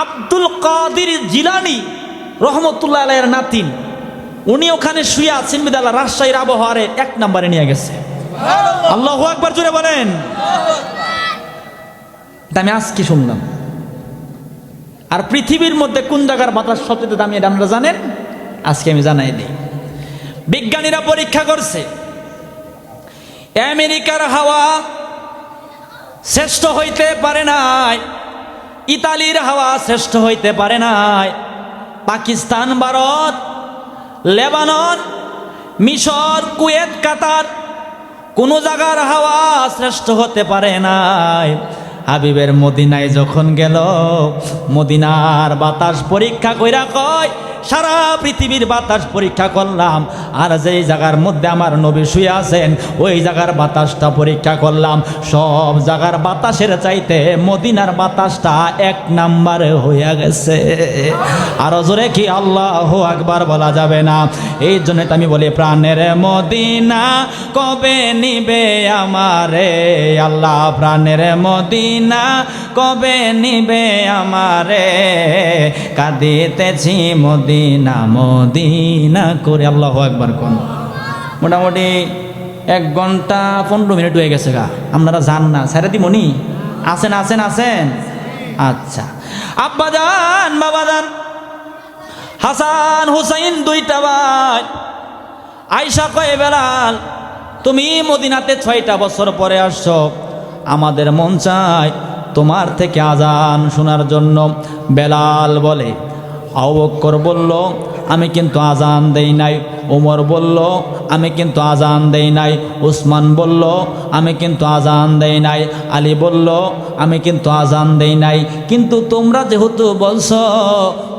আব্দুল কাদের জিলানী রহমতুল্লাহ আলাইহির নাতিন, উনি ওখানে শুয়ে আছেন বিদাল্লাহ রাজশাহীর আবহাওয়ারে 1 নম্বরে নিয়ে গেছে। আল্লাহু আকবার জোরে বলেন। আমি আজকে শুনলাম। আর পৃথিবীর মধ্যে কোন জায়গার বাতাস সবচেয়ে দামি এটা আপনারা জানেন? আজকে আমি জানাই দিই। বিজ্ঞানীরা পরীক্ষা করছে আমেরিকার হাওয়া শ্রেষ্ঠ হইতে পারে নাই, ইতালির হাওয়া শ্রেষ্ঠ হইতে পারে নাই, পাকিস্তান, ভারত, লেবানন, মিশর, কুয়েত, কাতার কোন জায়গার হাওয়া শ্রেষ্ঠ হতে পারে নাই। হাবিবের মদিনায় যখন গেল, মদিনার বাতাস পরীক্ষা কইরা কয় সারা পৃথিবীর বাতাস পরীক্ষা করলাম, আর যেই জায়গার মধ্যে আমার নবী শুয়ে আছেন ওই জায়গার বাতাসটা পরীক্ষা করলাম, সব জায়গার বাতাসের চাইতে মদিনার বাতাসটা 1 নম্বরে হইয়া গেছে। আরো জোরে কি আল্লাহু আকবার বলা যাবে না? এই জন্য আমি বলি প্রাণের মদিনা কবে নিবে আমারে আল্লাহ, প্রাণের মদিনা কবে নিবে আমারে, কাঁদিতেছি মদিনা মদিনা করে। আল্লাহু আকবার কোন। মোটামুটি 1 ঘন্টা 15 মিনিট হয়ে গেছে গা, আপনারা যান না ছেড়ে দিমনি? আছেন আছেন আছেন? আচ্ছা আব্বা যান বাবা যান, হাসান হুসাইন 2টা ভাই। আয়েশা কয় বেলাল তুমি মদিনাতে 6টা বছর পরে আসছো, আমাদের মন চায় তোমার থেকে আজান শোনার জন্য। বেলাল বলে, আবু বকর বলল, আমি কিন্তু আজান দেই নাই। ওমর বলল, আমি কিন্তু আজান দেই নাই। উসমান বলল, আমি কিন্তু আজান দেই নাই। আলী বলল, আমি কিন্তু আজান দেই নাই। কিন্তু তোমরা যেহেতু বলছো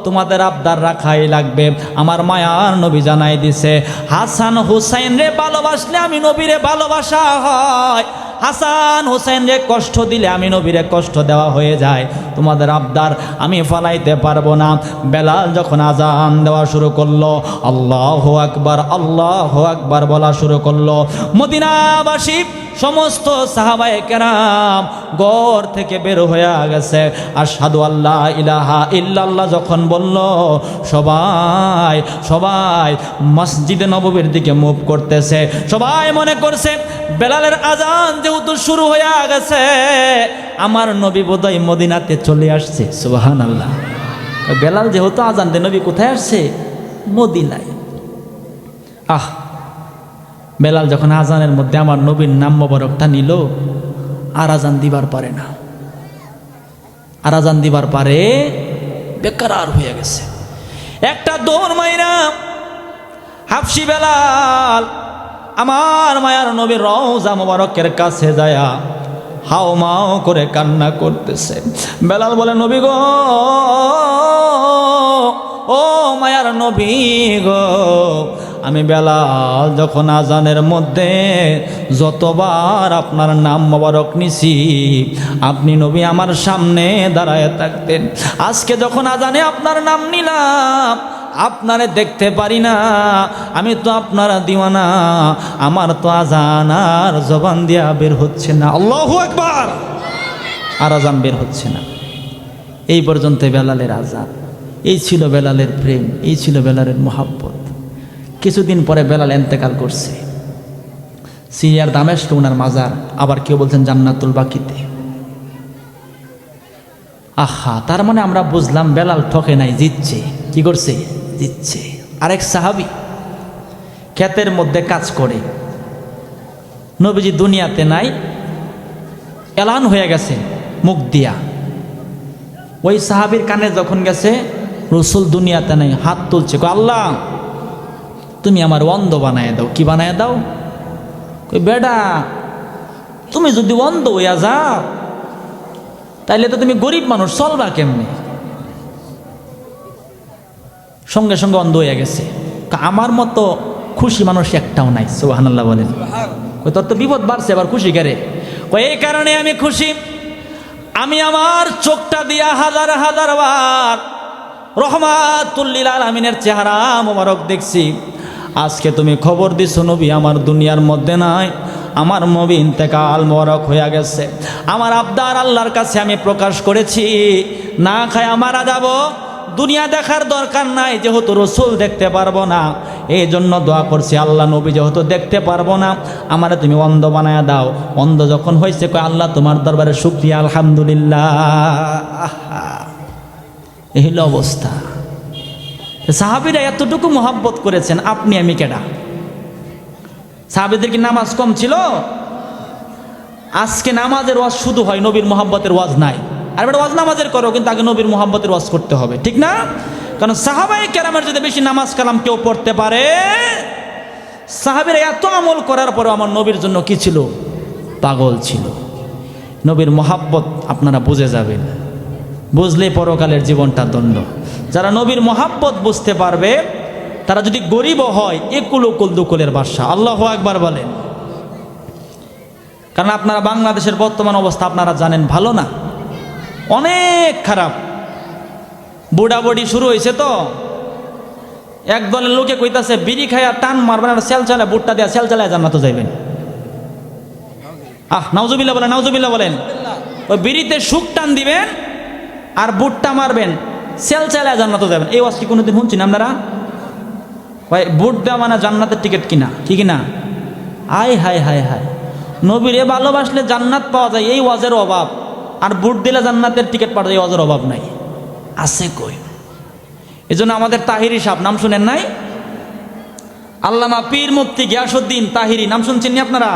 তোমাদের আবদার রাখাই লাগবে, আমার মায়ার নবী জানাই দিছে, হাসান হুসাইন রে ভালোবাসলে আমি নবীরে ভালোবাসা হয়, হাসান হুসাইন রে কষ্ট দিলে আমি নবীরে কষ্ট দেওয়া হয়ে যায়। তোমাদের আবদার আমি ফলাইতে পারবো না। বেলাল যখন আজান দেওয়া শুরু করলো, আল্লাহু আকবার আল্লাহু আকবার বলা শুরু করলো, মদিনাবাসী সমস্ত সাহাবায়ে কেরাম ঘর থেকে বের হয়ে গেছে। আশহাদু আল্লা ইলাহা ইল্লাল্লাহ যখন বলল, সবাই সবাই মসজিদে নববীর দিকে মুভ করতেছে। সবাই মনে করছে বেলালের আজান যেহেতু শুরু হয়ে গেছে, আমার নবী বোধহয় মদিনাতে চলে আসছে। সুবহানাল্লাহ। বেলাল যেহেতু আজান দেয়, নবী কোথায় আসছে? মদিনায়। বেলাল যখন আজানের মধ্যে আমার নবীর নাম মোবারকটা নিল, আর আজান দিবার পারে না, আর আজান দিবার পারে বেকার হয়ে গেছে। একটা দৌড় মাইরা হাফসি বেলাল আমার মায়ার নবীর রওজা মোবারকের কাছে যায়া হাও মাও করে কান্না করতেছে। বেলাল বলে, নবী গো, ও মায়ার নবী গো, আমি বেলাল যখন আজানের মধ্যে যতবার আপনার নাম মোবারক নিছি, আপনি নবী আমার সামনে দাঁড়ায় থাকতেন। আজকে যখন আজানে আপনার নাম নিলাম, আপনারে দেখতে পারি না, আমি তো আপনারা দিওয়ানা, আমার তো আজান আর জবান দিয়া বের হচ্ছে না। আল্লাহু আকবার। আর আজান বের হচ্ছে না। এই পর্যন্ত বেলালের আজান। এই ছিল বেলালের প্রেম, এই ছিল বেলালের মহাব্বত। কিছুদিন পরে বেলাল ইন্তেকাল করছে। সিরিয়ার দামেস্কে ওনার মাজার, আবার কেউ বলছেন জান্নাতুল বাকিতে। তার মানে আমরা বুঝলাম বেলাল ঠকে নাই, জিতছে। কি করছে? জিতছে। আরেক সাহাবী ক্ষেতের মধ্যে কাজ করে, নবীজি দুনিয়াতে নাই, এলান হয়ে গেছে মুখ দিয়া। ওই সাহাবীর কানে যখন গেছে রসুল দুনিয়াতে নাই, হাত তুলছে, আল্লাহ তুমি আমার অন্ধ বানায় দাও। কি বানায় দাও? কই বেডা, তুমি যদি অন্ধ হইয়া যাও তাইলে তো তুমি গরিব মানুষ, চলবা কেমনে? সঙ্গে সঙ্গে অন্ধ হয়ে গেছে। আমার মতো খুশি মানুষ একটাও নাই। সুবহানাল্লাহ বলেন। কই তোর তো বিপদ বাড়ছে, আবার খুশি করে? কই এই কারণে আমি খুশি, আমি আমার চোখটা দিয়া হাজার হাজার বার রহমাতুল লিল আলামিনের চেহারা মোবারক দেখছি। আজকে তুমি খবর দিছো নবী আমার দুনিয়ার মধ্যে নাই, আমার নবী ইন্তেকাল মোবারক হয়ে গেছে। আমার আবদার আল্লাহর কাছে আমি প্রকাশ করেছি, না খায় মারা যাব, দুনিয়া দেখার দরকার নাই, যেহেতু রসুল দেখতে পারবো না, এই জন্য দোয়া করছি, আল্লাহ নবী যেহেতু দেখতে পারবো না, আমারে তুমি অন্ধ বানায়া দাও। অন্ধ যখন হয়েছে, কয় আল্লাহ তোমার দরবারে শুকরিয়া, আলহামদুলিল্লাহ। এই হলো অবস্থা। সাহাবীরা এতটুকু মোহাব্বত করেছেন, আপনি আমি কেডা? সাহাবীদের কি নামাজ কম ছিল? আজকে নামাজের ওয়াজ শুধু হয়, নবীর মোহাব্বতের ওয়াজ নাই। আর বেটা ওয়াজ নামাজের করো, কিন্তু আগে নবীর মোহাব্বতের ওয়াজ করতে হবে, ঠিক না? কারণ সাহাবায়ে কেরামের যদি বেশি নামাজ কালাম কেউ পড়তে পারে, সাহাবীরা এত আমল করার পরেও আমার নবীর জন্য কি ছিল? পাগল ছিল। নবীর মোহাব্বত আপনারা বুঝে যাবেন, বুঝলে পরকালের জীবনটা দণ্ড। যারা নবীর মোহাব্বত বুঝতে পারবে, তারা যদি গরিবও হয়, একুল উকুল দুকুলের বাদশা। আল্লাহু আকবার বলেন। কারণ আপনারা বাংলাদেশের বর্তমান অবস্থা আপনারা জানেন, ভালো না, অনেক খারাপ। বুড়াবুড়ি শুরু হয়েছে তো, এক দলের লোকে কইতাছে বিড়ি খাইয়া টান মারবেন আর সেল চালায়, বুটটা দেয়া সেল চালায় জান্নাতে যাইবেন। নাউজুবিল্লাহ বলেন, নাউজুবিল্লাহ বলেন। ওই বিড়িতে সুখ টান দিবেন আর বুটটা মারবেন, সেল চালায় জান্নাতে যাবেন। এই ওয়াজ কি কোনোদিন শুনছেন আপনারা? ভাই বুট দেওয়া মানে জান্নাতের টিকিট কিনা, কি কিনা? আয় হায় হায় হায়, নবীরে ভালোবাসলে জান্নাত পাওয়া যায়, এই ওয়াজের অভাব। আর বুট দিলে জান্নাতের টিকিট পাওয়া যায়, এই ওয়াজের অভাব নাই। আছে কই? এই জন্য আমাদের তাহিরি সাহেব, নাম শুনেন নাই? আল্লামা পীর মুফতি গিয়াসউদ্দিন তাহিরি, নাম শুনছেন নি আপনারা?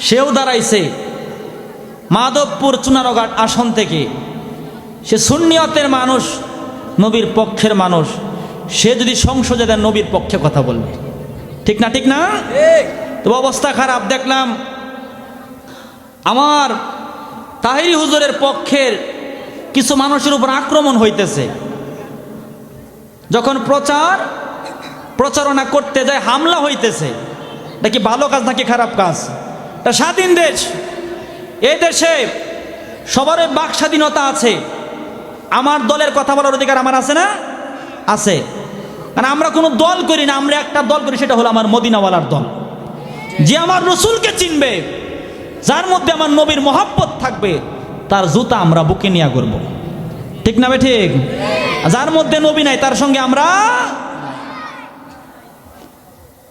সেও দাঁড়াইছে মাধবপুর চুনারঘাট আসন থেকে, সে সুন্নিয়তের মানুষ, নবীর পক্ষের মানুষ, সে যদি সংসদে দেন নবীর পক্ষে কথা বলবে, ঠিক না? ঠিক না? তো অবস্থা খারাপ। দেখলাম আমার তাহিরি হুজুরের পক্ষের কিছু মানুষের উপর আক্রমণ হইতেছে। যখন প্রচারণা করতে যায় হামলা হইতেছে। এটা কি ভালো কাজ নাকি খারাপ কাজ? এটা স্বাধীন দেশ, এই দেশে সবার বাক স্বাধীনতা আছে। আমার দলের কথা বলার অধিকার আমার আছে না? আছে। কারণ আমরা কোনো দল করি না, আমরা একটা দল করি, সেটা হলো আমার মদিনাওয়ালার দল। যে আমার রসুলকে চিনবে, যার মধ্যে আমার নবীর মহাব্বত থাকবে, তার জুতা আমরা বুকে নিয়ে করব, ঠিক না? ঠিক। যার মধ্যে নবী নাই, তার সঙ্গে আমরা।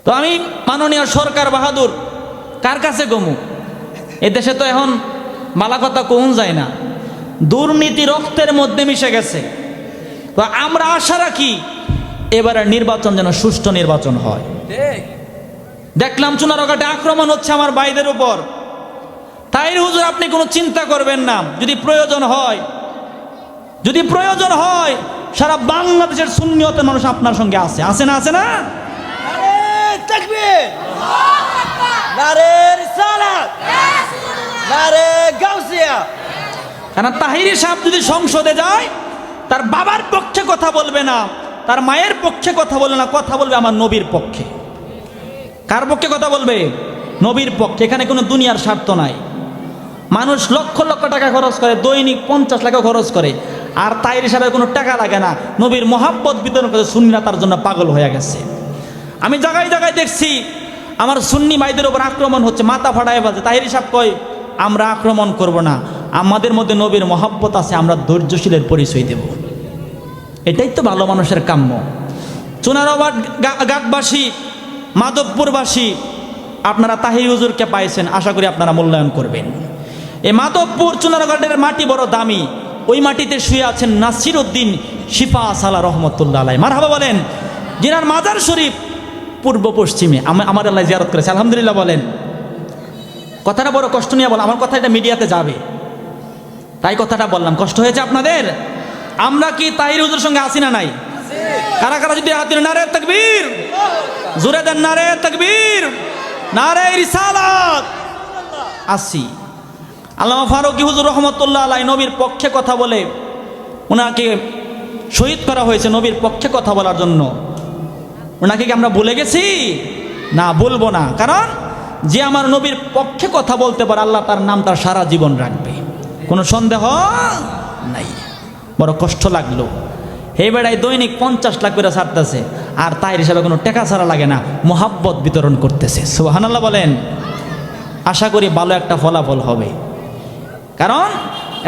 তো আমি মাননীয় সরকার বাহাদুর কার কাছে গমু? এ দেশে তো এখন মালা কথা কোন যায় না, দুর্নীতি রক্তের মধ্যে মিশে গেছে। তো আমরা আশা রাখি এবারে নির্বাচন যেন সুষ্ঠু নির্বাচন হয়। দেখলাম চুনারঘাটে আক্রমণ হচ্ছে আমার ভাইদের উপর। তাহির হুজুর, আপনি কোনো চিন্তা করবেন না, যদি প্রয়োজন হয় সারা বাংলাদেশের সুন্নিয়তের মানুষ আপনার সঙ্গে আছে। আছে না? আছে না? তাকবীর, নারে রিসালাত, নারে গাউসিয়া। কারণ তাহিরি সাহেব যদি সংসদে যায়, তার বাবার পক্ষে কথা বলবে না, তার মায়ের পক্ষে কথা বলবে না, কথা বলবে আমার নবীর পক্ষে। কার পক্ষে কথা বলবে? নবীর পক্ষে। এখানে কোনো দুনিয়ার স্বার্থ নাই। মানুষ লক্ষ লক্ষ টাকা খরচ করে, দৈনিক 50 লাখ খরচ করে, আর তাহিরি সাহেবের কোনো টাকা লাগে না, নবীর মহাব্বত বিতরণ করে সুন্নিরা তার জন্য পাগল হয়ে গেছে। আমি জায়গায় জায়গায় দেখছি আমার সুন্নি ভাইদের উপর আক্রমণ হচ্ছে, মাথা ফাটায় বাজে। তাহিরি সাহেব কয়, আমরা আক্রমণ করব না, আমাদের মধ্যে নবীর মহাব্বত আছে, আমরা ধৈর্যশীলের পরিচয় দেব। এটাই তো ভালো মানুষের কাম্য। চুনারঘাট ঘাটবাসী, মাধবপুরবাসী, আপনারা তাহিরি হুজুরকে পাইছেন, আশা করি আপনারা মূল্যায়ন করবেন। এই মাধবপুর চুনারঘাটের মাটি বড় দামি, ওই মাটিতে শুয়ে আছেন নাসির উদ্দিন শিফা সালা রহমতুল্লাহ আলাই, মারহাবা বলেন। যিনার মাজার শরীফ পূর্ব পশ্চিমে আমার আল্লাহ জিয়ারত করেছে, আলহামদুলিল্লাহ বলেন। কথাটা বড় কষ্ট নিয়ে বল, আমার কথা এটা মিডিয়াতে যাবে, তাই কথাটা বললাম। কষ্ট হয়েছে আপনাদের? আমরা কি তাহির হুজুর সঙ্গে আসি না নাই? কারা কারা যদি হাত দিলেন, নারে তাকবীর, জোরে দেন নারে তাকবীর, নারে রিসালাত। আসি। আল্লামা ফারুকী হুজুর রহমতুল্লাহ আলাই নবীর পক্ষে কথা বলে, ওনাকে শহীদ করা হয়েছে নবীর পক্ষে কথা বলার জন্য। ওনাকে কি আমরা ভুলে গেছি? না, বলবো না। কারণ যে আমার নবীর পক্ষে কথা বলতে পারে, আল্লাহ তার নাম তার সারা জীবন রাখবে, কোনো সন্দেহ নাই। বড় কষ্ট লাগলো। হে বেড়াই দৈনিক 50 লাখ করে ছাড়তেছে, আর তাহির হিসাবে কোনো টাকা ছাড়া লাগে না, মোহাব্বত বিতরণ করতেছে। সুবহানাল্লাহ বলেন। আশা করি ভালো একটা ফলাফল হবে। কারণ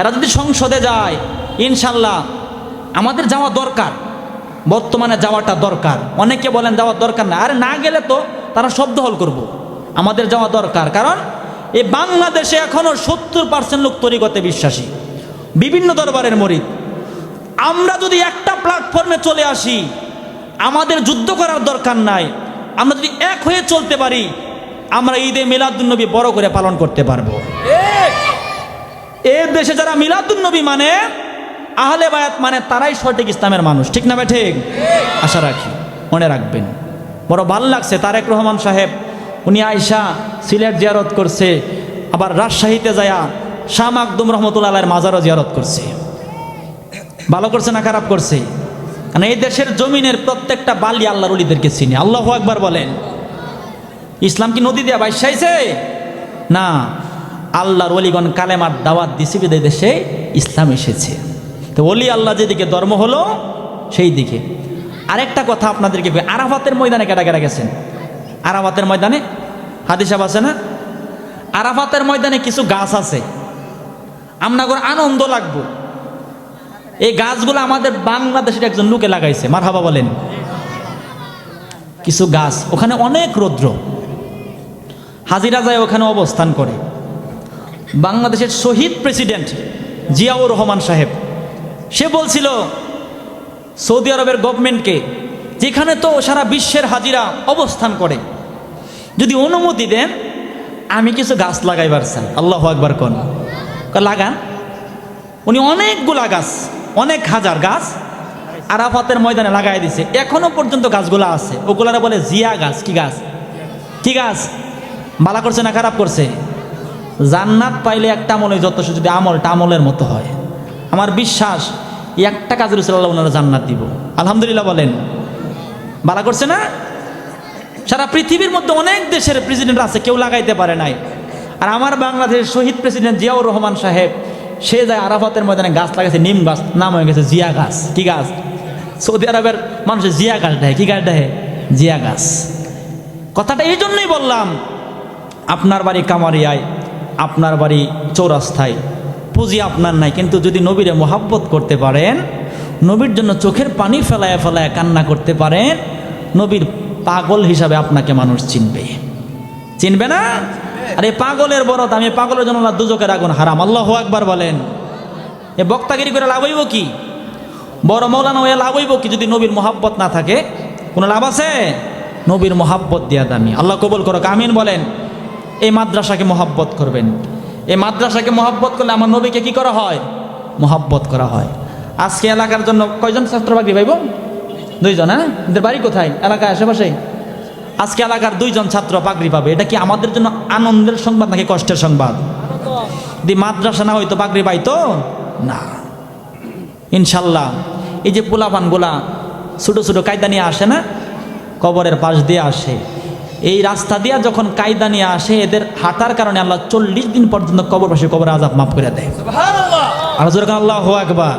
এরা যদি সংসদে যায়, ইনশাল্লাহ আমাদের যাওয়া দরকার, বর্তমানে যাওয়াটা দরকার। অনেকে বলেন যাওয়ার দরকার না, আরে না গেলে তো তারা শব্দ হল করব। আমাদের যাওয়া দরকার, কারণ এই বাংলাদেশে এখনো 70% লোক তরিকতে বিশ্বাসী, বিভিন্ন দরবারের মরিদ। আমরা যদি একটা প্ল্যাটফর্মে চলে আসি, আমাদের যুদ্ধ করার দরকার নাই, আমরা যদি এক হয়ে চলতে পারি, আমরা ঈদে মিলাদুন্নবী বড় করে পালন করতে পারবো। এই দেশে যারা মিলাদুন্নবী মানে, আহলে বায়াত মানে, তারাই সঠিক ইসলামের মানুষ, ঠিক না ভাই? ঠিক। আশা রাখি, মনে রাখবেন। বড় ভালো লাগছে, তারেক রহমান সাহেব উনি আয়সা সিলেট জিয়ারত করছে, আবার রাজশাহীতে যায়া শাহ মাকদুম রহমতুল্লাহ আলাইহির মাজারও জিয়ারত করছে। ভালো করছে না খারাপ করছে? কারণ এই দেশের জমিনের প্রত্যেকটা বালি আল্লাহর ওলিদেরকে চিনে। আল্লাহু আকবার বলেন। ইসলাম কি নদী দিয়া বাইসাইছে? না, আল্লাহর ওলিগণ কালেমার দাওয়াত দিছে বিদায় দেশে ইসলাম এসেছে। তো ওলি আল্লাহ যেদিকে ধর্ম হলো সেই দিকে। আরেকটা কথা আপনাদেরকে, আরাফাতের ময়দানে কেটা কেটা গেছেন? আরাফাতের ময়দানে হাদিস আছে না? আরাফাতের ময়দানে কিছু গাছ আছে, আপনাদের আনন্দ লাগবো। এই গাছগুলো আমাদের বাংলাদেশের একজন লোকে লাগাইছে, মারহাবা বলেন। কিছু গাছ, ওখানে অনেক রৌদ্র, হাজিরা যায় ওখানে অবস্থান করে। বাংলাদেশের শহীদ প্রেসিডেন্ট জিয়াউর রহমান সাহেব, সে বলছিল সৌদি আরবের গভর্নমেন্টকে, যেখানে তো সারা বিশ্বের হাজিরা অবস্থান করে, যদি অনুমতি দেন আমি কিছু গাছ লাগাইবার চাই। আল্লাহু আকবার কোন। লাগান। উনি অনেকগুলা গাছ, অনেক হাজার গাছ আরাফাতের ময়দানে লাগাই দিছে, এখনো পর্যন্ত গাছগুলা আছে। ওগুলারা বলে জিয়া গাছ। কি গাছ? কি গাছ? ভালো করছে না খারাপ করছে? জান্নাত পাইলে একটা আমলে যথেষ্ট, যদি আমলটা আমলের মতো হয়। আমার বিশ্বাস একটা কাজের উপর আল্লাহ ওনারা জান্নাত দিব। আলহামদুলিল্লাহ বলেন। ভালো করছে না? সারা পৃথিবীর মধ্যে অনেক দেশের প্রেসিডেন্ট আছে, কেউ লাগাইতে পারে নাই। আর আমার বাংলাদেশের শহীদ প্রেসিডেন্ট জিয়াউর রহমান সাহেব, সে যায় আরাফাতের ময়দানে গাছ লাগাইছে, নিম গাছ, নাম হয়ে গেছে জিয়া গাছ। কি গাছ? সৌদি আরবের মানুষের জিয়া গাছ দেয়। কি গাছ দেয়? জিয়া গাছ। কথাটা এই জন্যই বললাম, আপনার বাড়ি কামারিয়ায়, আপনার বাড়ি চৌরাস্তায়, পুঁজি আপনার নাই, কিন্তু যদি নবীরে মোহাব্বত করতে পারেন, নবীর জন্য চোখের পানি ফেলায় ফেলায় কান্না করতে পারেন, নবীর পাগল হিসাবে আপনাকে মানুষ চিনবে। চিনবে না? আরে পাগলের বড় দাম, এই পাগলের জন্য আল্লাহ দুজকের আগুন হারাম। আল্লাহু আকবার বলেন। এ বক্তাগিরি করে লাভ হইব কি? বড় মৌলানা হয়ে লাভ হইব কি যদি নবীর মোহাব্বত না থাকে? কোনো লাভ আছে? নবীর মোহাব্বত দিয়া দামি। আল্লাহ কবুল করো, আমিন বলেন। এই মাদ্রাসাকে মোহাব্বত করবেন। এই মাদ্রাসাকে মোহাব্বত করলে আমার নবীকে কি করা হয়? মোহাব্বত করা হয়। আজকে এলাকার জন্য কয়জন ছাত্র বাকি ভাইব? 2 জন। হ্যাঁ, এদের বাড়ি কোথায়? এলাকায় আশেপাশে? আজকে এলাকার 2 জন ছাত্র পাগড়ি পাবে। এটা কি আমাদের জন্য আনন্দের সংবাদ নাকি কষ্টের সংবাদ? যদি মাদ্রাসা না হইতো পাগড়ি পাইতো না। ইনশাল্লাহ এই যে পোলাপানগুলা ছোটো ছোটো কায়দা নিয়ে আসে না, কবরের পাশ দিয়ে আসে, এই রাস্তা দিয়ে যখন কায়দা নিয়ে আসে, এদের হাঁটার কারণে আল্লাহ 40 দিন পর্যন্ত কবর পাশে কবর আযাব মাফ করে দেয়। আর জোরে আল্লাহু আকবার।